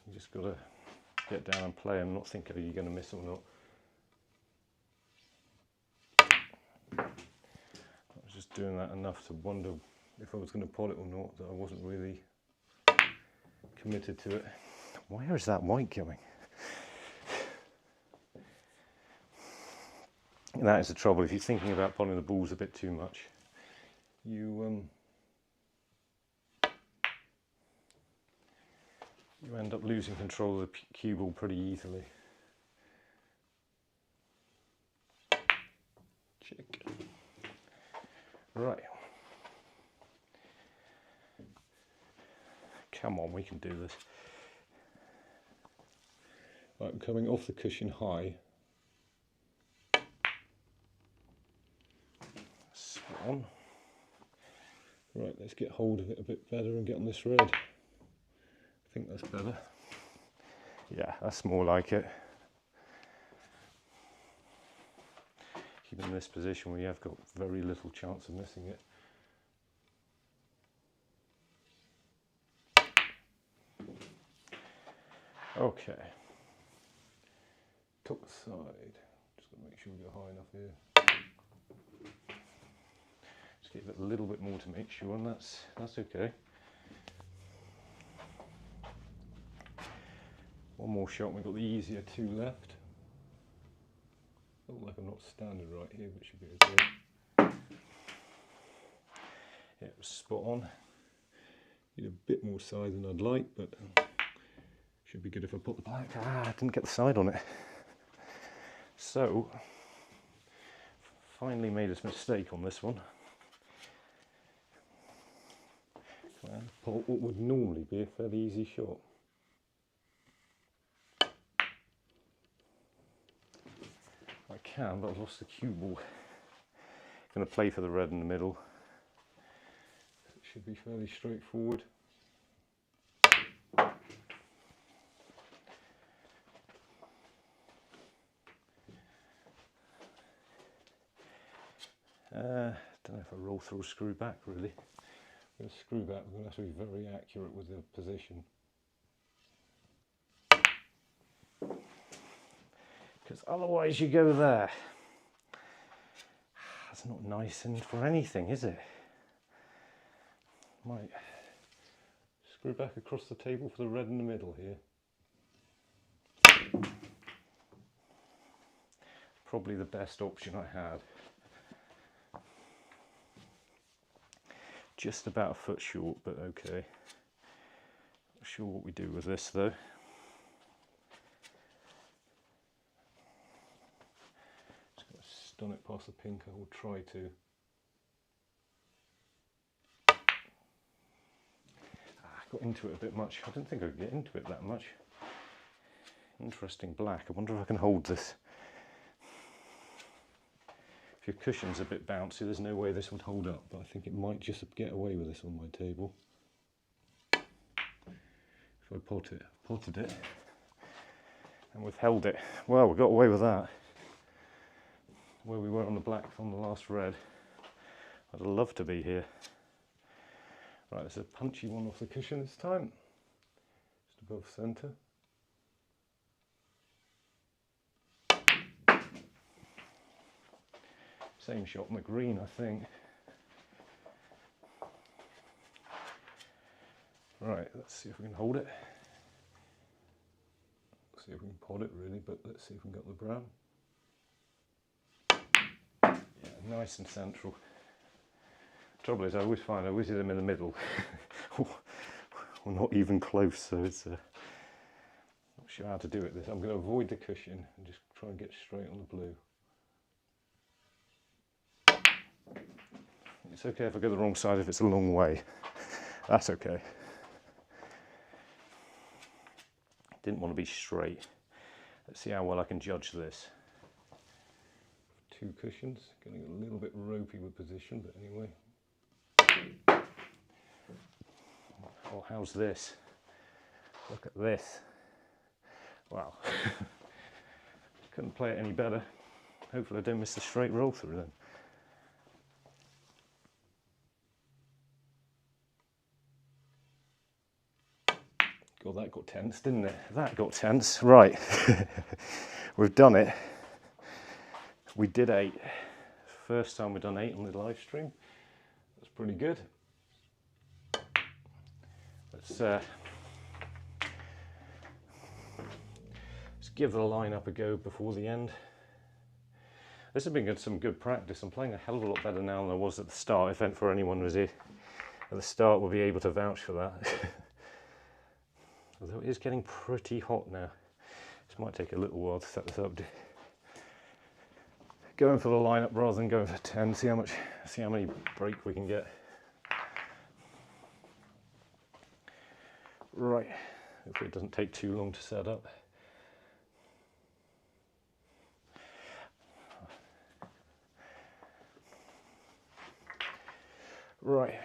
You just got to get down and play and not think, are you going to miss or not. I was just doing that enough to wonder if I was going to pot it or not, that I wasn't really committed to it. Where is that white going? And that is the trouble, if you're thinking about potting the balls a bit too much, you end up losing control of the cue ball pretty easily. Check. Right. Come on, we can do this. Right, I'm coming off the cushion high. Spot on. Right, let's get hold of it a bit better and get on this red. think that's better. Yeah, that's more like it. Keep it in this position where you have got very little chance of missing it. Okay. Top side. Just got to make sure we get high enough here. Just give it a little bit more to make sure, and that's okay. One more shot, we've got the easier two left. Look like I'm not standing right here, but it should be okay. Yeah, it was spot on. Need a bit more side than I'd like, but should be good if I put the black. I didn't get the side on it. So, finally made a mistake on this one. And pull what would normally be a fairly easy shot. I can, but I've lost the cue ball. Going to play for the red in the middle. It should be fairly straightforward. Don't know if I roll through or screw back really. I'm going to screw back, we're going to have to be very accurate with the position. Because otherwise you go there. That's not nice and for anything, is it? Might screw back across the table for the red in the middle here. Probably the best option I had. Just about a foot short, but okay. Not sure what we do with this though. Just going to stun it past the pink, I will try to. I got into it a bit much. I didn't think I'd get into it that much. Interesting black. I wonder if I can hold this. If your cushion's a bit bouncy, there's no way this would hold up, but I think it might just get away with this on my table. If I potted it, and withheld it. Well, we got away with that. Where we were on the black on the last red. I'd love to be here. Right, there's a punchy one off the cushion this time. Just above centre. Same shot on the green, I think. Right, let's see if we can hold it. See if we can pot it really, but let's see if we can get the brown. Yeah, nice and central. Trouble is, I always find I always hit them in the middle, or not even close. So it's not sure how to do it. I'm going to avoid the cushion and just try and get straight on the blue. It's okay if I go the wrong side if it's a long way. That's okay. Didn't want to be straight. Let's see how well I can judge this. Two cushions, getting a little bit ropey with position, but anyway. Oh, how's this? Look at this. Wow. Couldn't play it any better. Hopefully I don't miss the straight roll through then. God, that got tense, didn't it? That got tense. Right. We've done it. We did 8. First time we've done 8 on the live stream. That's pretty good. Let's give the lineup a go before the end. This has been some good practice. I'm playing a hell of a lot better now than I was at the start. If for anyone was here at the start, will be able to vouch for that. Although it is getting pretty hot now. This might take a little while to set this up. Going for the lineup rather than going for 10. See how many break we can get. Right. Hopefully it doesn't take too long to set up. Right.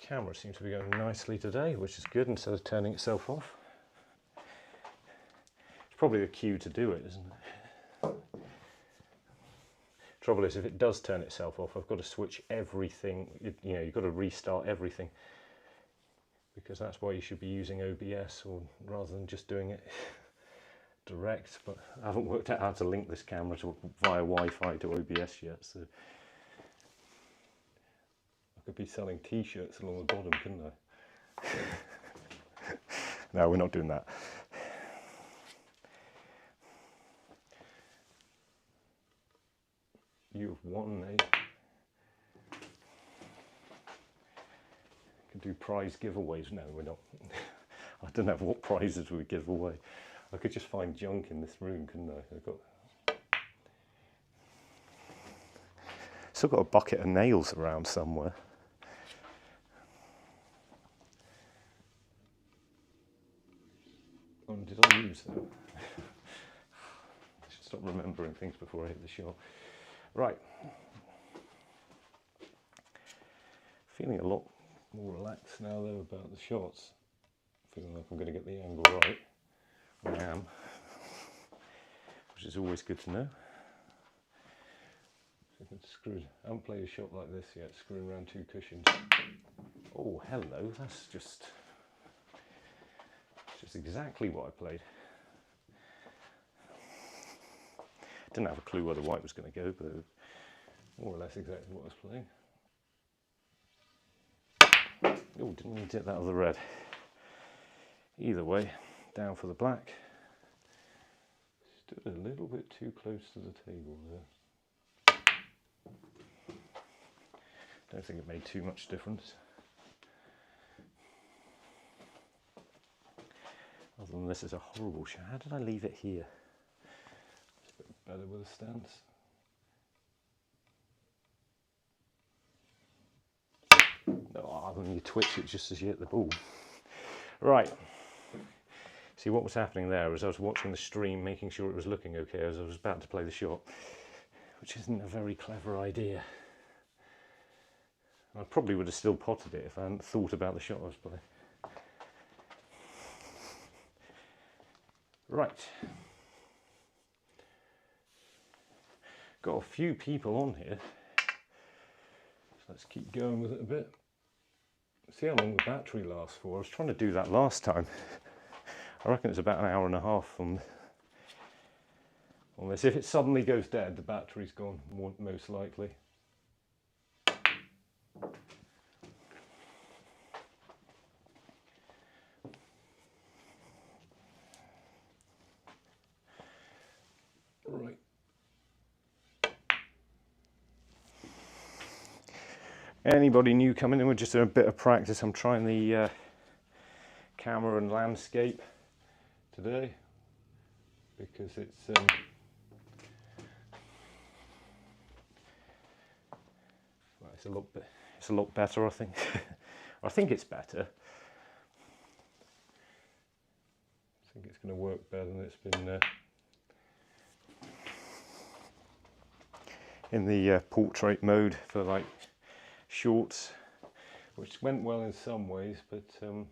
camera seems to be going nicely today, which is good, instead of turning itself off. It's probably the cue to do it, isn't it? Trouble is, if it does turn itself off, I've got to switch everything, you know, you've got to restart everything, because that's why you should be using OBS, or rather than just doing it direct. But I haven't worked out how to link this camera via Wi-Fi to OBS yet, so I could be selling t-shirts along the bottom, couldn't I? No, we're not doing that. You've won, eh? Could do prize giveaways. No, we're not. I don't know what prizes we give away. I could just find junk in this room, couldn't I? I've got... Still got a bucket of nails around somewhere. Oh, did I use them? I should stop remembering things before I hit the shot. Right. Feeling a lot more relaxed now though about the shots. Feeling like I'm going to get the angle right. I am. Which is always good to know. I haven't played a shot like this yet, screwing around 2 cushions. Oh, hello, that's just exactly what I played. Didn't have a clue where the white was going to go, but more or less exactly what I was playing. Oh, didn't need to hit that other red. Either way, down for the black. Stood a little bit too close to the table there. Don't think it made too much difference. Other than this is a horrible shot. How did I leave it here? It's a bit better with a stance. No, when you twitch it just as you hit the ball. Right. See, what was happening there was I was watching the stream, making sure it was looking okay as I was about to play the shot, which isn't a very clever idea. I probably would have still potted it if I hadn't thought about the shot I was playing. Right. Got a few people on here. So let's keep going with it a bit. See how long the battery lasts for. I was trying to do that last time. I reckon it's about an hour and a half on this. If it suddenly goes dead, the battery's gone, most likely. Right. Anybody new coming in, we're just doing a bit of practice. I'm trying the camera and landscape today because it's a lot better, I think. I think it's better. I think it's going to work better than it's been in the portrait mode for like shorts, which went well in some ways, but didn't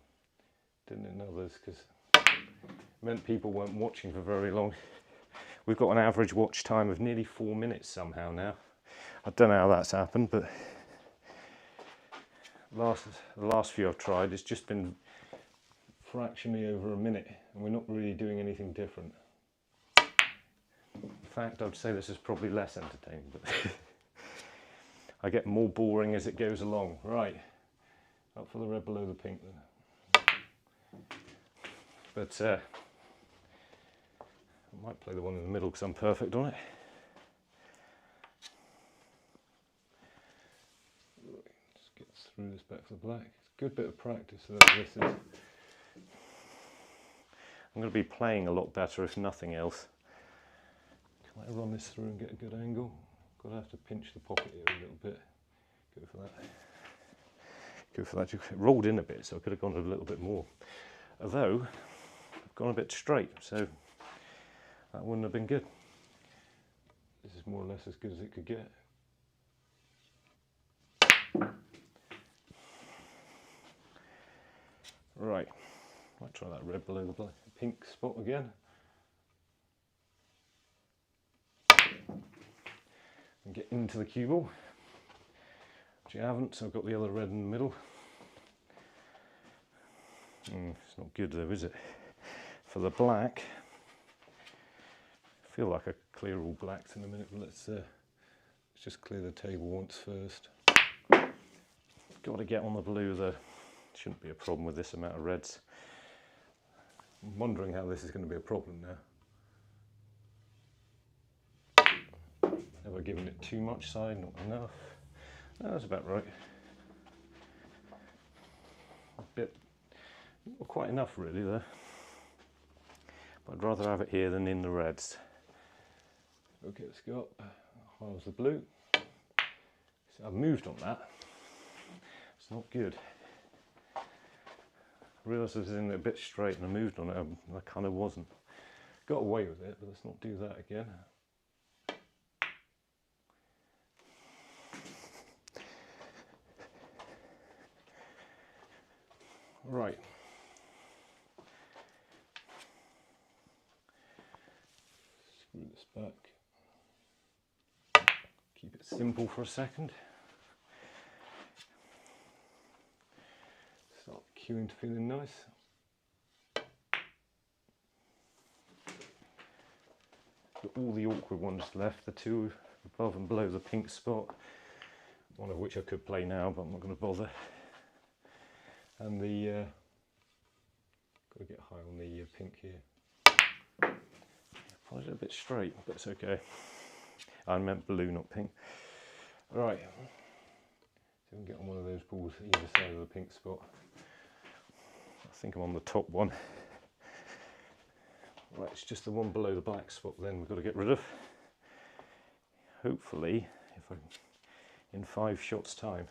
in others, because it meant people weren't watching for very long. We've got an average watch time of nearly 4 minutes somehow now. I don't know how that's happened, but the last few I've tried, it's just been fractionally over a minute, and we're not really doing anything different. In fact, I'd say this is probably less entertaining, but I get more boring as it goes along. Right, up for the red below the pink then. But I might play the one in the middle because I'm perfect on it. Just get through this back to the black. It's a good bit of practice so that this is. I'm going to be playing a lot better if nothing else. Can I run this through and get a good angle? Got to have to pinch the pocket here a little bit. Go for that. Go for that. It rolled in a bit, so I could have gone a little bit more. Although I've gone a bit straight, so that wouldn't have been good. This is more or less as good as it could get. Right, might try that red below the pink spot again. And get into the cue ball, which I haven't, so I've got the other red in the middle. It's not good though, is it? For the black, I feel like I could clear all blacks in a minute, but let's just clear the table once first. Got to get on the blue though. Shouldn't be a problem with this amount of reds. I'm wondering how this is going to be a problem now. Have I given it too much side? Not enough. No, that's about right. A bit, not quite enough really though. But I'd rather have it here than in the reds. Okay, let's go up. How's the blue? So I've moved on that. It's not good. I realised I was in it a bit straight and I moved on it. I kind of wasn't. Got away with it, but let's not do that again. Right. Screw this back. Keep it simple for a second. Start cueing to feeling nice. Got all the awkward ones left, the two above and below the pink spot, one of which I could play now, but I'm not going to bother. And the got to get high on the pink here. Probably a bit straight, but it's okay. I meant blue, not pink. Right, so we can get on one of those balls either side of the pink spot. I think I'm on the top one. Right, it's just the one below the black spot then we've got to get rid of. Hopefully, if I in 5 shots time.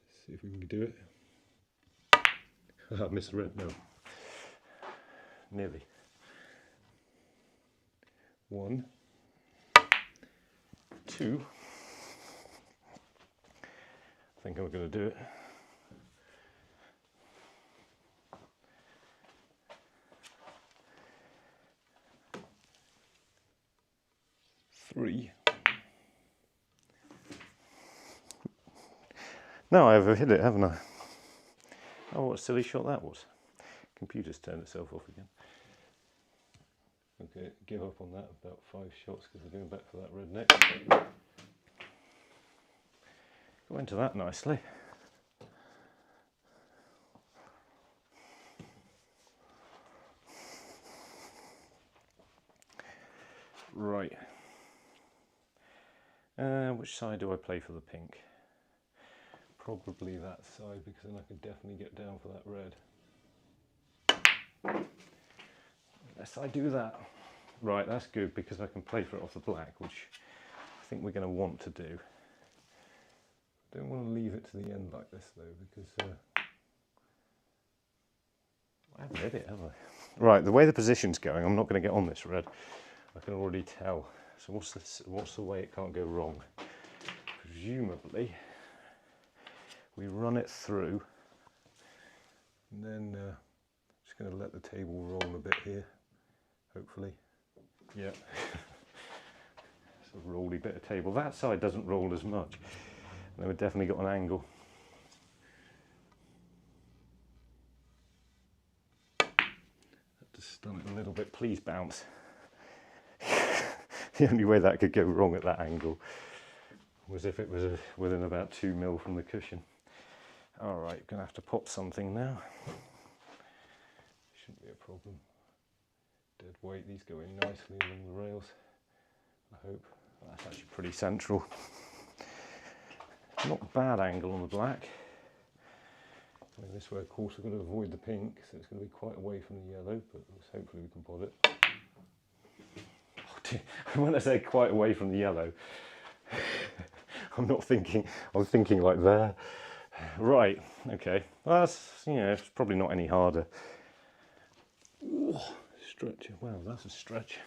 Let's see if we can do it. I missed red, no. Nearly. 1, 2. I think I'm going to do it. 3. No, I overhit it, haven't I? Oh, what a silly shot that was. Computer's turned itself off again. Okay, give up on that, about 5 shots because we're going back for that red next. Go into that nicely. Right. Which side do I play for the pink? Probably that side because then I can definitely get down for that red. Unless I do that. Right, that's good because I can play for it off the black, which I think we're going to want to do. I don't want to leave it to the end like this though because I haven't hit it, have I? Right, the way the position's going, I'm not going to get on this red. I can already tell. So what's the way it can't go wrong? Presumably, we run it through, and then just going to let the table roll a bit here, hopefully. Yeah, it's a rolly bit of table. That side doesn't roll as much. And then we've definitely got an angle. Just stun it a little bit. Please bounce. The only way that could go wrong at that angle was if it was within about 2 mil from the cushion. All right, gonna have to pop something now. Shouldn't be a problem. Dead weight, these go in nicely along the rails, I hope. That's actually pretty central. Not a bad angle on the black. I mean, this way, of course, we're going to avoid the pink, so it's going to be quite away from the yellow, but hopefully we can pot it. When I say quite away from the yellow, I'm thinking like there. Right, okay. Well, that's, it's probably not any harder. Ooh, stretch. Wow, that's a stretch.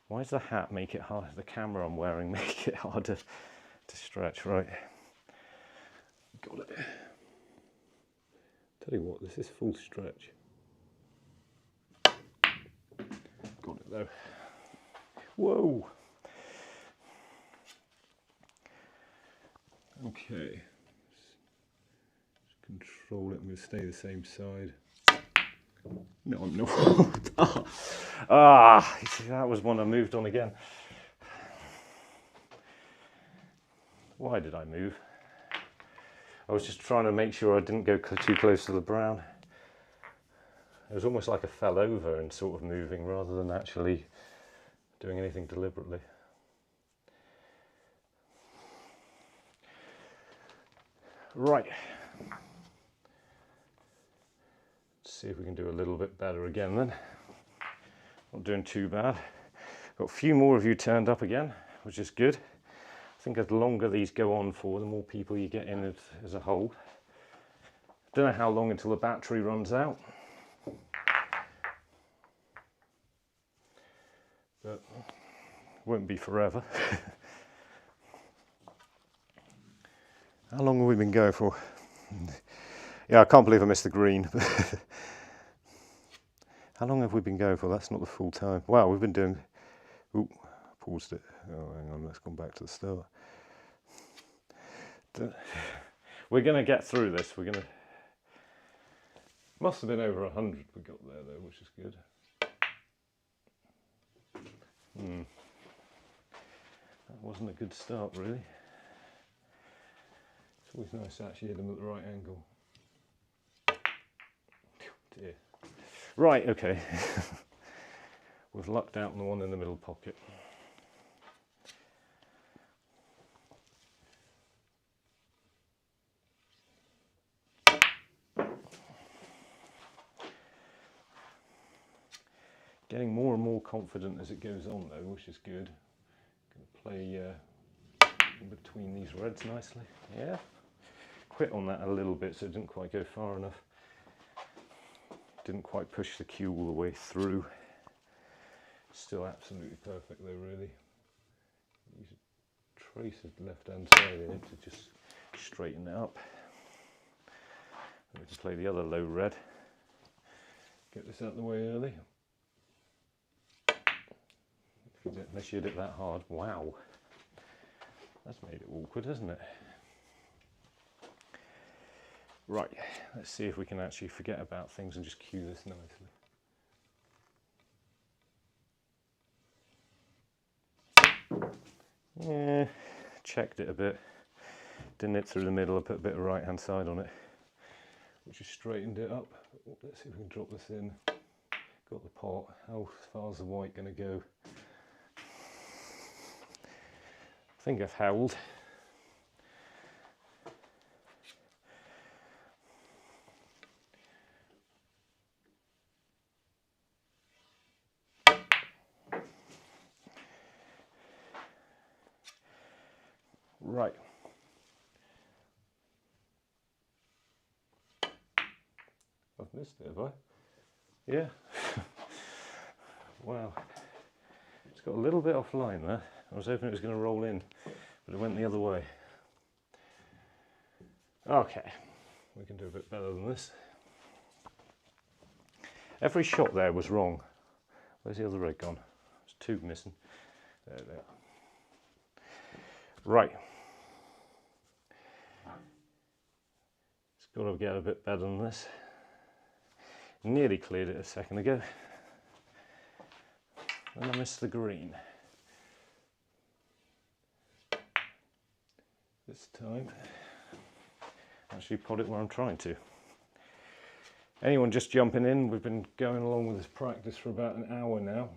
Why does the hat make it harder? The camera I'm wearing make it harder to stretch, right? Got it. Tell you what, this is full stretch. Got it though. Whoa! Okay. Just control it. I'm going to stay the same side. No, I'm not. Ah, see, that was one I moved on again. Why did I move? I was just trying to make sure I didn't go too close to the brown. It was almost like I fell over and sort of moving rather than actually doing anything deliberately. Right. Let's see if we can do a little bit better again then. Not doing too bad. Got a few more of you turned up again, which is good. I think the longer these go on for, the more people you get in as a whole. Don't know how long until the battery runs out. But won't be forever. How long have we been going for? Yeah, I can't believe I missed the green. How long have we been going for? That's not the full time. Wow, we've been doing... Ooh, paused it. Oh, hang on, let's come back to the start. We're going to get through this. We're going to... Must have been over 100 we got there though, which is good. That wasn't a good start really. It's always nice to actually hit them at the right angle. Dear. Right, okay. We've lucked out on the one in the middle pocket. Getting more and more confident as it goes on though, which is good. Going to play in between these reds nicely. Yeah. Quit on that a little bit so it didn't quite go far enough. Didn't quite push the cue all the way through. Still absolutely perfect though, really. Use a trace of the left hand side here to just straighten it up. And we can play the other low red. Get this out of the way early. Unless you hit it that hard. Wow. That's made it awkward, hasn't it? Right, let's see if we can actually forget about things and just cue this nicely. Yeah, checked it a bit. Didn't hit through the middle. I put a bit of right hand side on it, which has straightened it up. Let's see if we can drop this in. Got the pot. How far is the white going to go? I think I've howled. Right. I've missed it, have I? Yeah. Wow. It's got a little bit offline there. I was hoping it was going to roll in, but it went the other way. Okay, we can do a bit better than this. Every shot there was wrong. Where's the other red gone? There's two missing. There they are. Right. It's got to get a bit better than this. Nearly cleared it a second ago. And I missed the green. This time, actually put it where I'm trying to. Anyone just jumping in, we've been going along with this practice for about an hour now.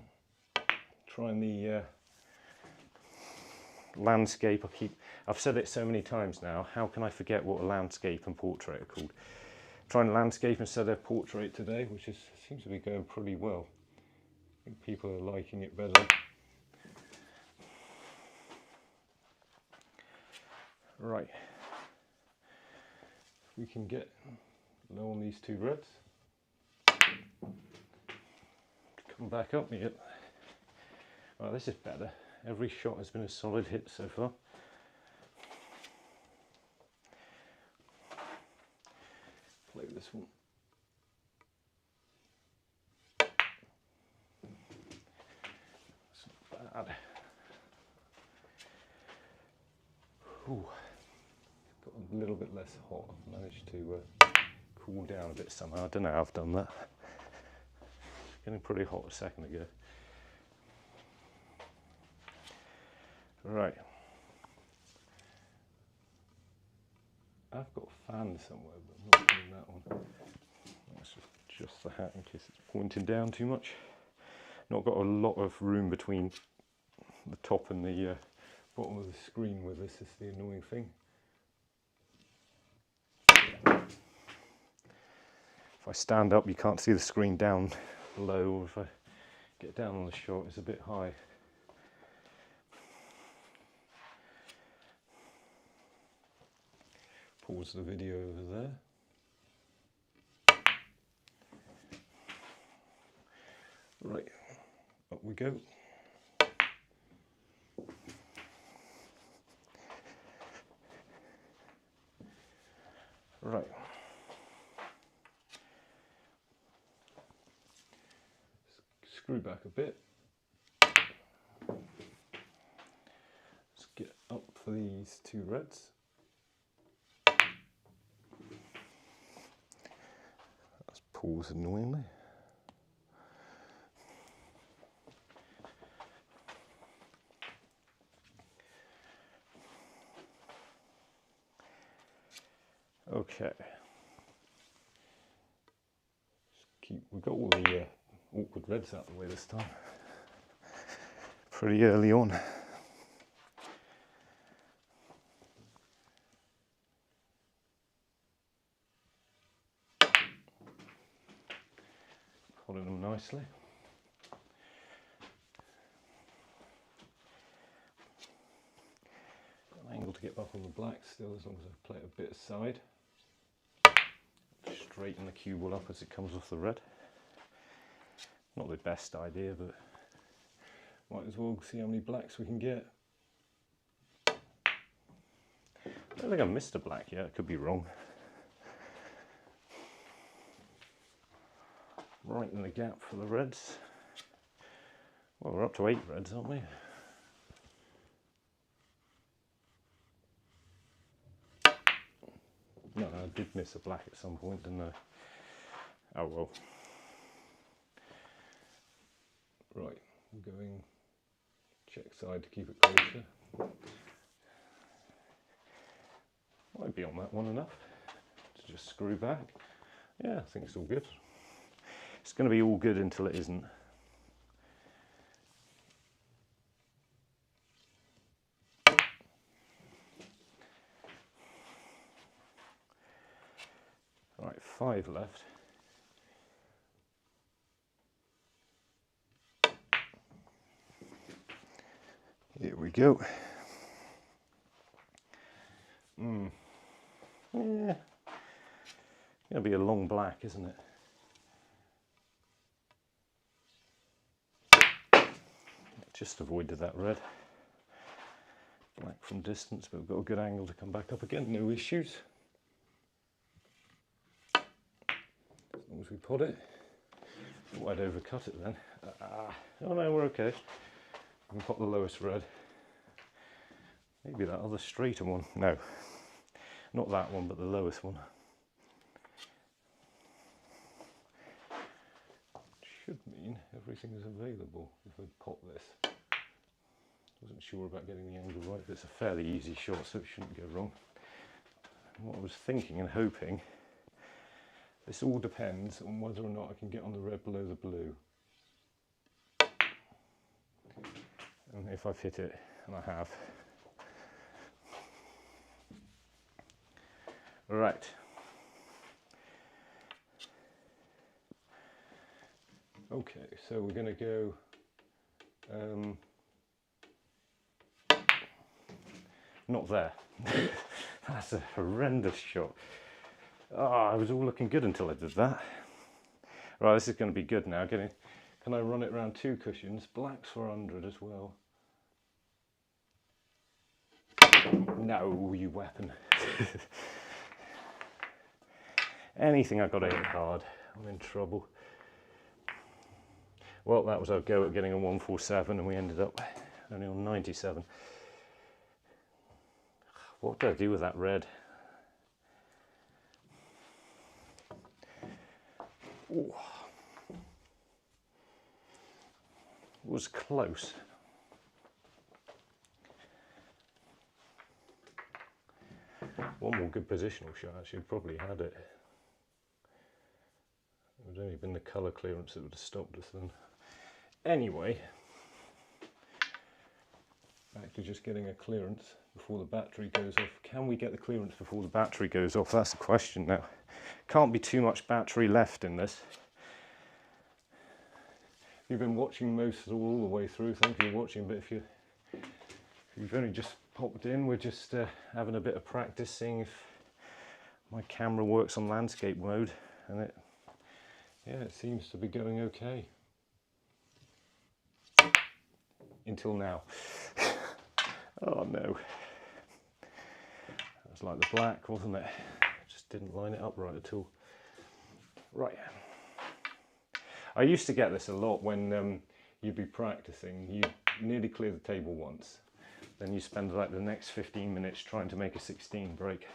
Trying the landscape. I've said it so many times now, how can I forget what a landscape and portrait are called? Trying landscape instead of portrait today, which seems to be going pretty well. I think people are liking it better. Right, we can get low on these two reds. Come back up yet. Well, this is better. Every shot has been a solid hit so far. Play this one bad. Ooh, got a little bit less hot. I've managed to cool down a bit somehow. I don't know how I've done that. Getting pretty hot a second ago. Right. I've got a fan somewhere, but I'm not doing that one. Let's just adjust the hat in case it's pointing down too much. Not got a lot of room between the top and the bottom of the screen with this. Is the annoying thing. If I stand up, you can't see the screen down below, or if I get down on the shot, it's a bit high. Pause the video over there. Right, up we go. Right. Screw back a bit. Let's get up for these two reds. That's pause annoyingly. Okay. We've got all the awkward reds out of the way this time. Pretty early on. Holding them nicely. Got an angle to get back on the black still, as long as I play it a bit aside. Straighten the cue ball up as it comes off the red. Not the best idea, but might as well see how many blacks we can get. I don't think I've missed a black yet, I could be wrong. Right in the gap for the reds. Well, we're up to 8 reds, aren't we? No, I did miss a black at some point, didn't I? Oh well. Right, I'm going check side to keep it closer. Might be on that one enough to just screw back. Yeah, I think it's all good. It's going to be all good until it isn't. Right, 5 left. Here we go. Yeah. Gonna be a long black, isn't it? Just avoided that red. Black from distance, but we've got a good angle to come back up again, no issues. As long as we pot it. Oh, I'd overcut it then. Oh no, we're okay. We can pot the lowest red. Maybe that other straighter one. No, not that one, but the lowest one. Should mean everything is available if I pot this. Wasn't sure about getting the angle right, but it's a fairly easy shot, so it shouldn't go wrong. And what I was thinking and hoping, this all depends on whether or not I can get on the red below the blue. And if I've hit it, and I have. Right. Okay, so we're going to go not there. That's a horrendous shot. Oh, it was all looking good until I did that. Right, this is going to be good now. Can I run it around 2 cushions? Blacks for 100 as well. No, you weapon. Anything I've got to hit hard, I'm in trouble. Well, that was our go at getting a 147 and we ended up only on 97. What do I do with that red? Ooh. It was close. One more good positional shot, actually, probably had it. It would only been the colour clearance that would have stopped us then. Anyway, back to just getting a clearance before the battery goes off. Can we get the clearance before the battery goes off? That's the question now. Can't be too much battery left in this. If you've been watching most all the way through, thank you for watching, but if you've only just popped in, we're just having a bit of practice, seeing if my camera works on landscape mode, and it seems to be going okay. Until now. Oh no. That was like the black, wasn't it? Just didn't line it up right at all. Right. I used to get this a lot when you'd be practicing. You nearly clear the table once. Then you spend like the next 15 minutes trying to make a 16 break.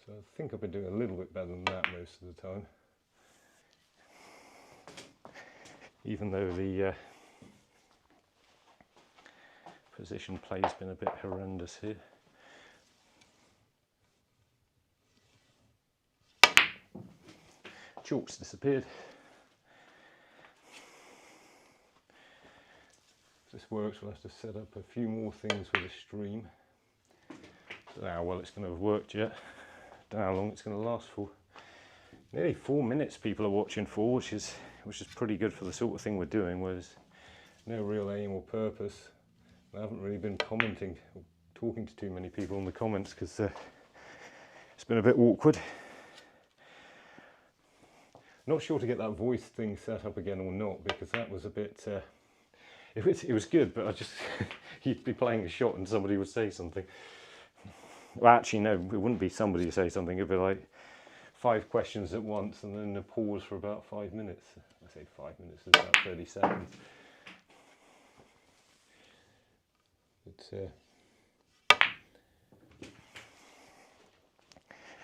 So I think I've been doing a little bit better than that most of the time. Even though the position play has been a bit horrendous here. Chalk's disappeared. If this works, we'll have to set up a few more things with the stream. Don't know how well it's going to have worked yet. Don't know how long it's going to last for. Nearly 4 minutes people are watching for, which is pretty good for the sort of thing we're doing, where there's no real aim or purpose. I haven't really been commenting or talking to too many people in the comments because it's been a bit awkward. Not sure to get that voice thing set up again or not, because that was a bit, it was good, but I just, you'd be playing a shot and somebody would say something. Well, actually no, it wouldn't be somebody to say something, it'd be like 5 questions at once and then a pause for about 5 minutes. I say 5 minutes, it's about 30 seconds.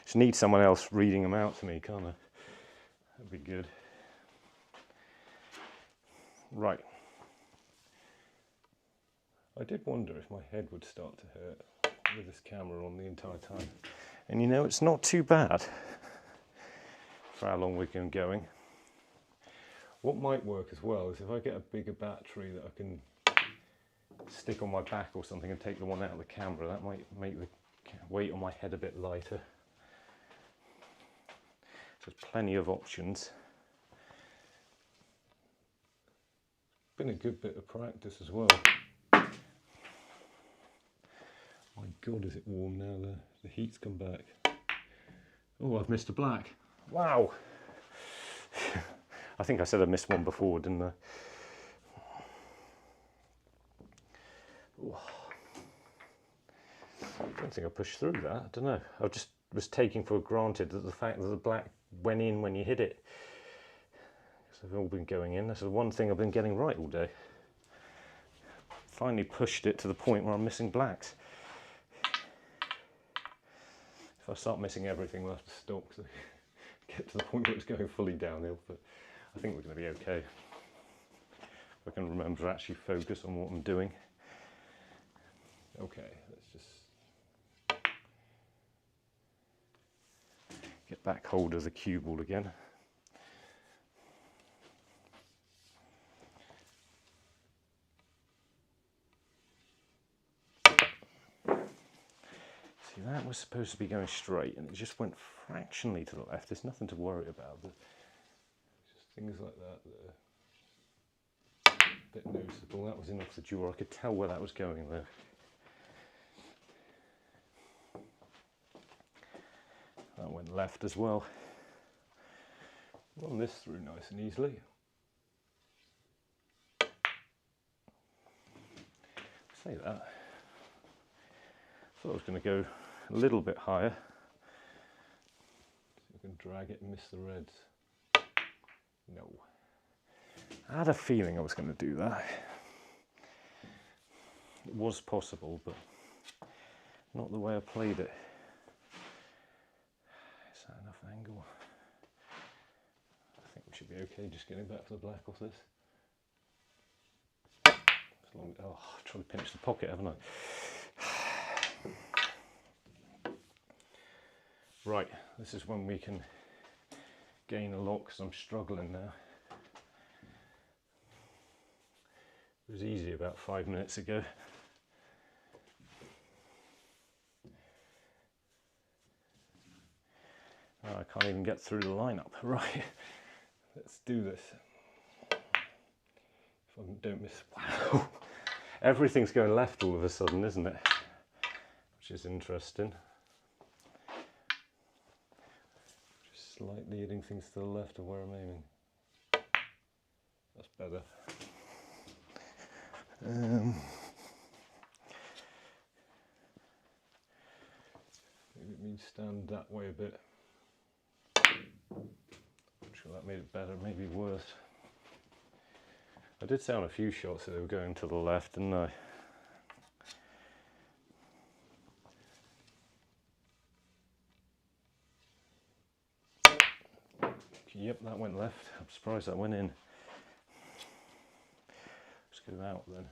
Just need someone else reading them out to me, can't I? That'd be good. Right. I did wonder if my head would start to hurt with this camera on the entire time. And you know, it's not too bad for how long we've been going. What might work as well is if I get a bigger battery that I can stick on my back or something and take the one out of the camera, that might make the weight on my head a bit lighter. So there's plenty of options. Been a good bit of practice as well. My God, is it warm now? The heat's come back. Oh, I've missed a black. Wow. I think I said I missed one before, didn't I? I don't think I pushed through that. I don't know. I just was taking for granted that the fact that the black went in when you hit it. So they've all been going in. That's the one thing I've been getting right all day. Finally pushed it to the point where I'm missing blacks. If I start missing everything, we'll have to stop, so get to the point where it's going fully downhill. But I think we're going to be okay. If I can remember to actually focus on what I'm doing. Okay, let's just get back hold of the cue ball again. See, that was supposed to be going straight and it just went fractionally to the left. There's nothing to worry about. But just things like that that are a bit noticeable. That was in off the jaw. I could tell where that was going though. That went left as well. Run this through nice and easily. Say that. Thought I was going to go a little bit higher. So you can drag it and miss the reds. No. I had a feeling I was going to do that. It was possible, but not the way I played it. Is that enough angle? I think we should be okay just getting back to the black off this. As long, oh, I'm trying to pinch the pocket, haven't I? Right, this is when we can gain a lot because I'm struggling now. It was easy about 5 minutes ago. Oh, I can't even get through the lineup. Right, let's do this. If I don't miss, wow, everything's going left all of a sudden, isn't it? Which is interesting. Just slightly hitting things to the left of where I'm aiming. That's better. Maybe it means stand that way a bit. I'm sure that made it better, maybe worse. I did say on a few shots that they were going to the left, didn't I? Yep, that went left. I'm surprised that went in. Let's go out then.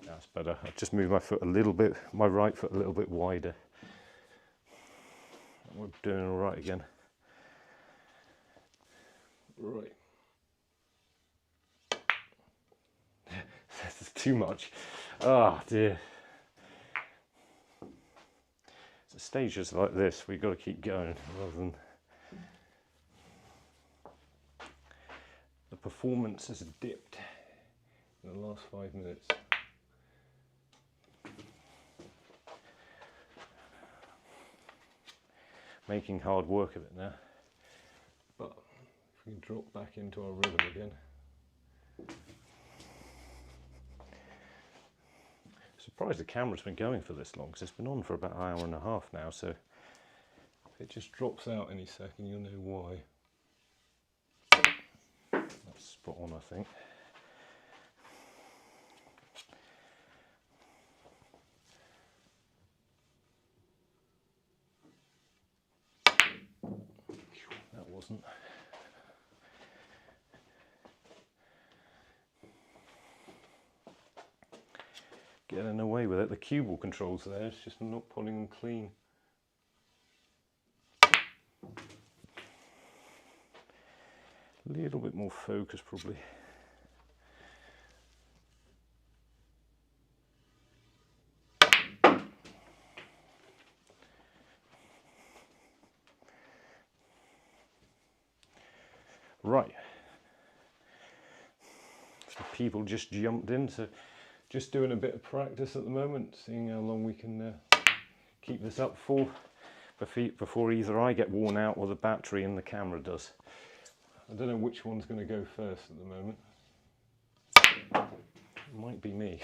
That's better. I've just moved my foot a little bit, my right foot a little bit wider. We're doing all right again. Right. This is too much. Oh dear. So stages like this, we've got to keep going rather than. The performance has dipped in the last 5 minutes. Making hard work of it now. But if we can drop back into our rhythm again. Surprised the camera's been going for this long because it's been on for about an hour and a half now, so if it just drops out any second you'll know why. That's spot on, I think. That wasn't. Getting away with it. The cue ball controls there, it's just not pulling them clean. A little bit more focus probably. Right. So people just jumped in, so just doing a bit of practice at the moment, seeing how long we can keep this up for before either I get worn out or the battery in the camera does. I don't know which one's going to go first at the moment. It might be me.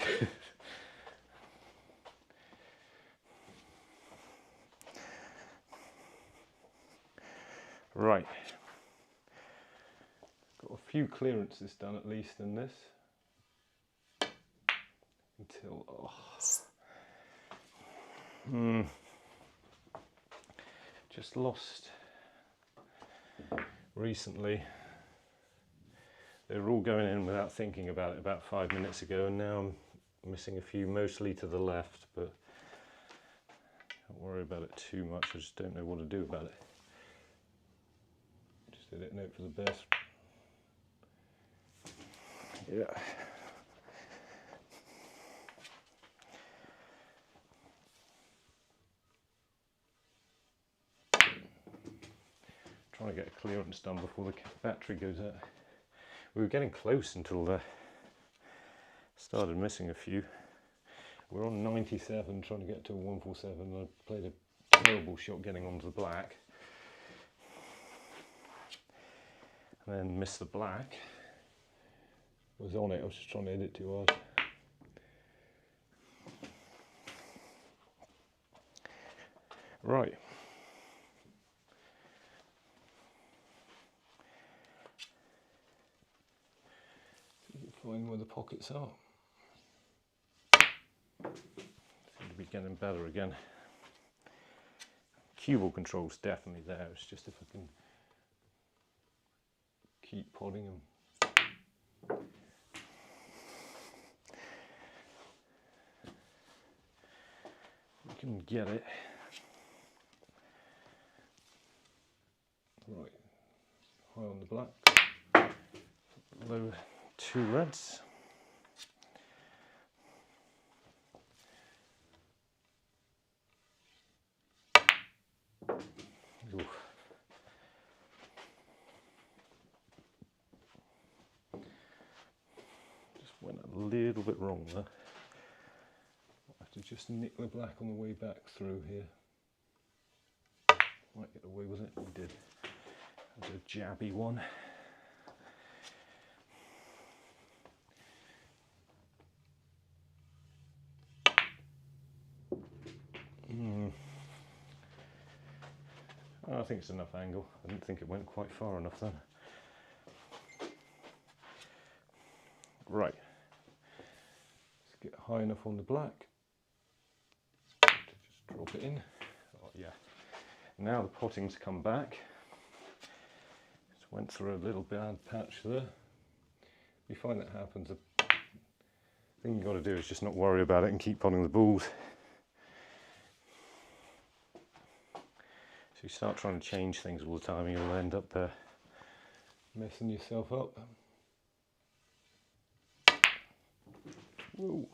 Right. Got a few clearances done at least in this. Until, just lost recently. They were all going in without thinking about it about 5 minutes ago, and now I'm missing a few, mostly to the left, but don't worry about it too much. I just don't know what to do about it. Just did it and hope for the best. Yeah. Trying to get a clearance done before the battery goes out. We were getting close until started missing a few. We're on 97, trying to get to a 147. I played a terrible shot getting onto the black, and then missed the black. Was on it. I was just trying to hit it too hard. Right. find where the pockets are. Seem to be getting better again. Cue ball control's definitely there, it's just if I can keep prodding them. We can get it. Right, high on the black, low 2 reds. Ooh. Just went a little bit wrong there. I have to just nick the black on the way back through here. Might get away with it. We did. That was a jabby one. I think it's enough angle. I didn't think it went quite far enough then. Right. Let's get high enough on the black to just drop it in. Oh yeah. Now the potting's come back. Just went through a little bad patch there. If you find that happens, the thing you've got to do is just not worry about it and keep potting the balls. If you start trying to change things all the time, you'll end up messing yourself up. Whoa.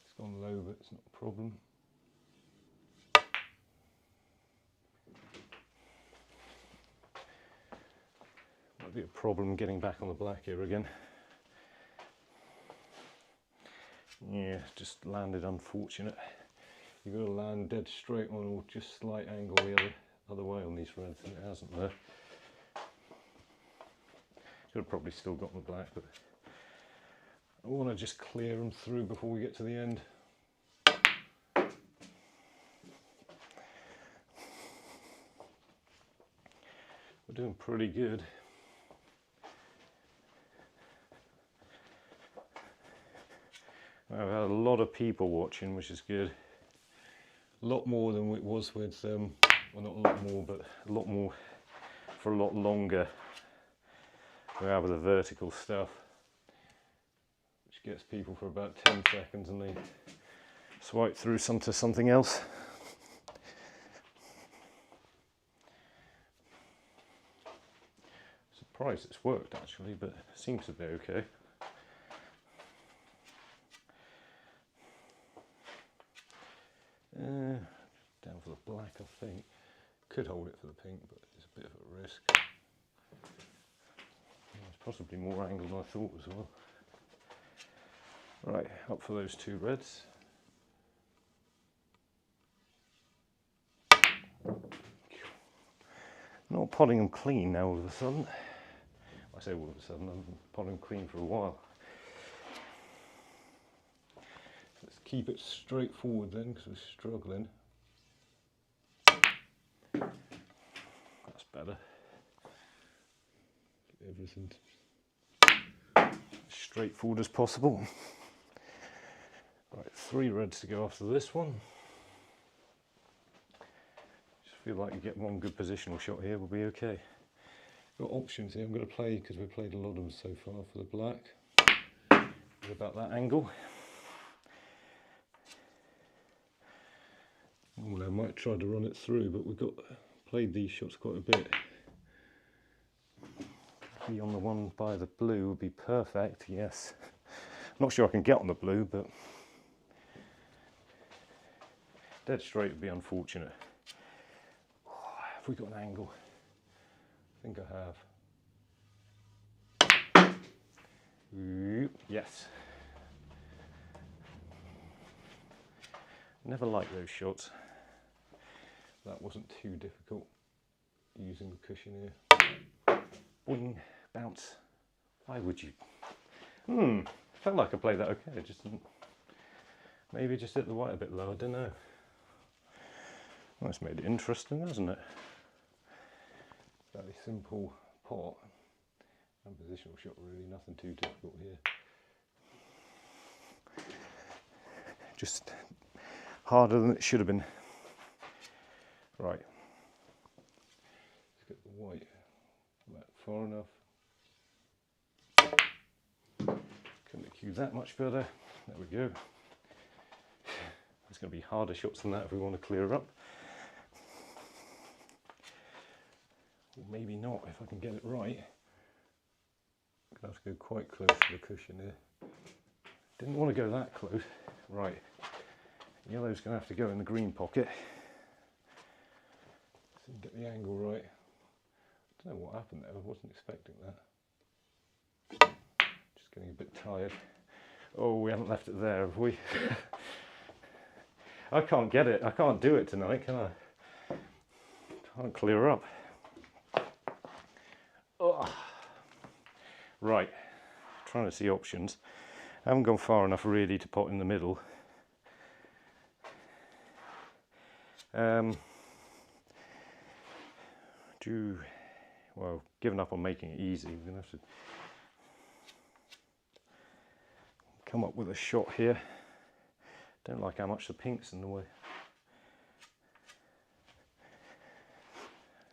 It's gone low, but it's not a problem. Might be a problem getting back on the black here again. Yeah, just landed unfortunate. You've got to land dead straight on or just slight angle the other way on these reds, and it hasn't there. Should have probably still got the black, but I want to just clear them through before we get to the end. We're doing pretty good. I've had a lot of people watching, which is good. A lot more than it was with, well, not a lot more, but a lot more for a lot longer. We have with the vertical stuff, which gets people for about 10 seconds and they swipe through to something else. Surprised it's worked actually, but it seems to be okay. Down for the black, I think. Could hold it for the pink, but it's a bit of a risk. There's possibly more angle than I thought as well. Right, up for those 2 reds. Not potting them clean now all of a sudden. I say all of a sudden, I've been potting them clean for a while. Let's keep it straightforward then, because we're struggling. That's better. Get everything as straightforward as possible. Right, 3 reds to go after this one. Just feel like you get one good positional shot here, we'll be okay. Got options here. I'm going to play, because we've played a lot of them so far, for the black. What about that angle? Normally I might try to run it through, but we've played these shots quite a bit. Be on the one by the blue would be perfect, yes. Not sure I can get on the blue, but dead straight would be unfortunate. Have we got an angle? I think I have. Yes. Never like those shots. That wasn't too difficult using the cushion here. Boing, bounce. Why would you? Felt like I played that okay. It just didn't. Maybe just hit the white a bit low. I don't know. Well, that's made it interesting, hasn't it? Fairly simple pot. And positional shot, really nothing too difficult here. Just harder than it should have been. Right. Let's get the white back far enough. Couldn't cue that much better. There we go. It's going to be harder shots than that if we want to clear up. Or maybe not if I can get it right. I'm going to have to go quite close to the cushion here. Didn't want to go that close. Right. Yellow's going to have to go in the green pocket. So get the angle right. I don't know what happened there. I wasn't expecting that. Just getting a bit tired. Oh, we haven't left it there, have we? I can't get it. I can't do it tonight, can I? Can't clear up. Oh. Right. Trying to see options. I haven't gone far enough really to pot in the middle. Well, given up on making it easy, we're going to have to come up with a shot here. Don't like how much the pink's in the way.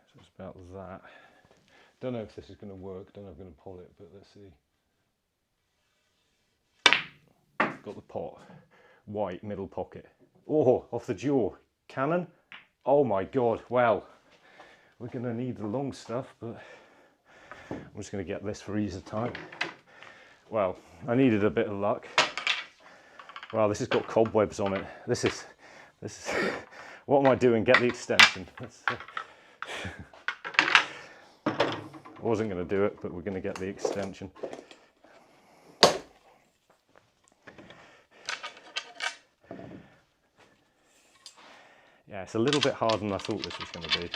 So it's about that. Don't know if this is going to work, don't know if I'm going to pull it, but let's see. Got the pot. White, middle pocket. Oh, off the jaw. Cannon. Oh my god, well. We're going to need the long stuff, but I'm just going to get this for ease of time. Well, I needed a bit of luck. Well, this has got cobwebs on it. This is what am I doing? Get the extension. I wasn't going to do it, but we're going to get the extension. Yeah, it's a little bit harder than I thought this was going to be.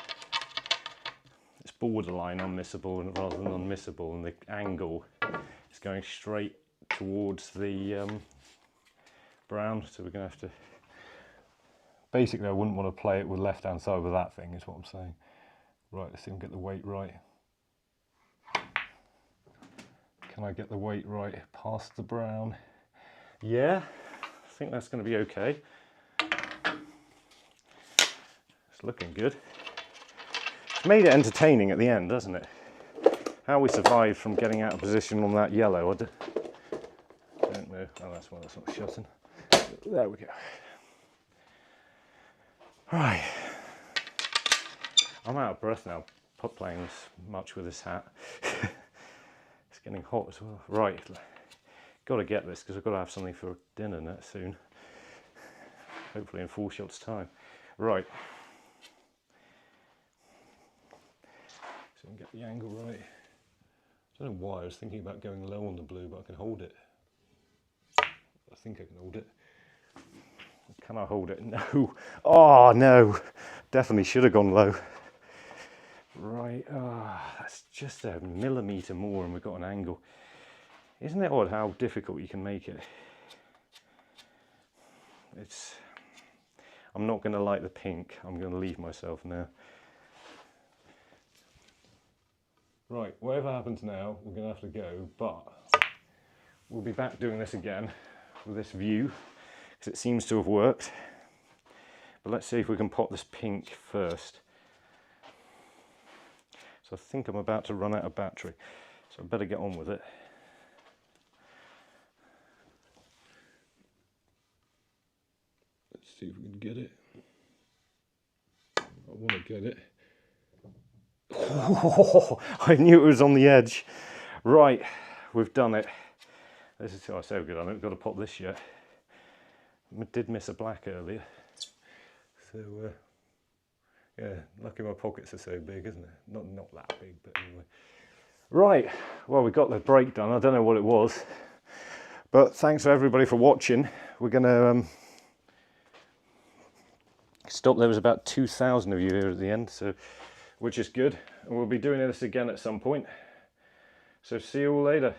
It's borderline unmissable rather than unmissable, and the angle is going straight towards the brown, so we're going to have to... Basically, I wouldn't want to play it with left-hand side with that thing, is what I'm saying. Right, let's see if I can get the weight right. Can I get the weight right past the brown? Yeah, I think that's going to be okay. It's looking good. It's made it entertaining at the end, hasn't it? How we survived from getting out of position on that yellow, I don't know. Oh, that's why that's not shutting. There we go. Right. I'm out of breath now, playing this much with this hat. It's getting hot as well. Right. Got to get this because I've got to have something for dinner soon. Hopefully in 4 shots time. Right. So I can get the angle right. I don't know why I was thinking about going low on the blue, but I can hold it. I think I can hold it. Can I hold it? No. Oh no. Definitely should have gone low. Right. That's just a millimetre more and we've got an angle. Isn't it odd how difficult you can make it? I'm not going to like the pink. I'm going to leave myself now. Right, whatever happens now, we're going to have to go, but we'll be back doing this again with this view, because it seems to have worked. But let's see if we can pot this pink first. So I think I'm about to run out of battery, so I better get on with it. Let's see if we can get it. I want to get it. Oh, I knew it was on the edge. Right, we've done it. This is how I say we've done it. We've got to pop this yet. I did miss a black earlier. So, yeah, lucky my pockets are so big, isn't it? Not that big, but anyway. Right, well, we got the break done. I don't know what it was. But thanks for everybody for watching. We're going to stop. There was about 2,000 of you here at the end, so which is good. And we'll be doing this again at some point. So see you all later.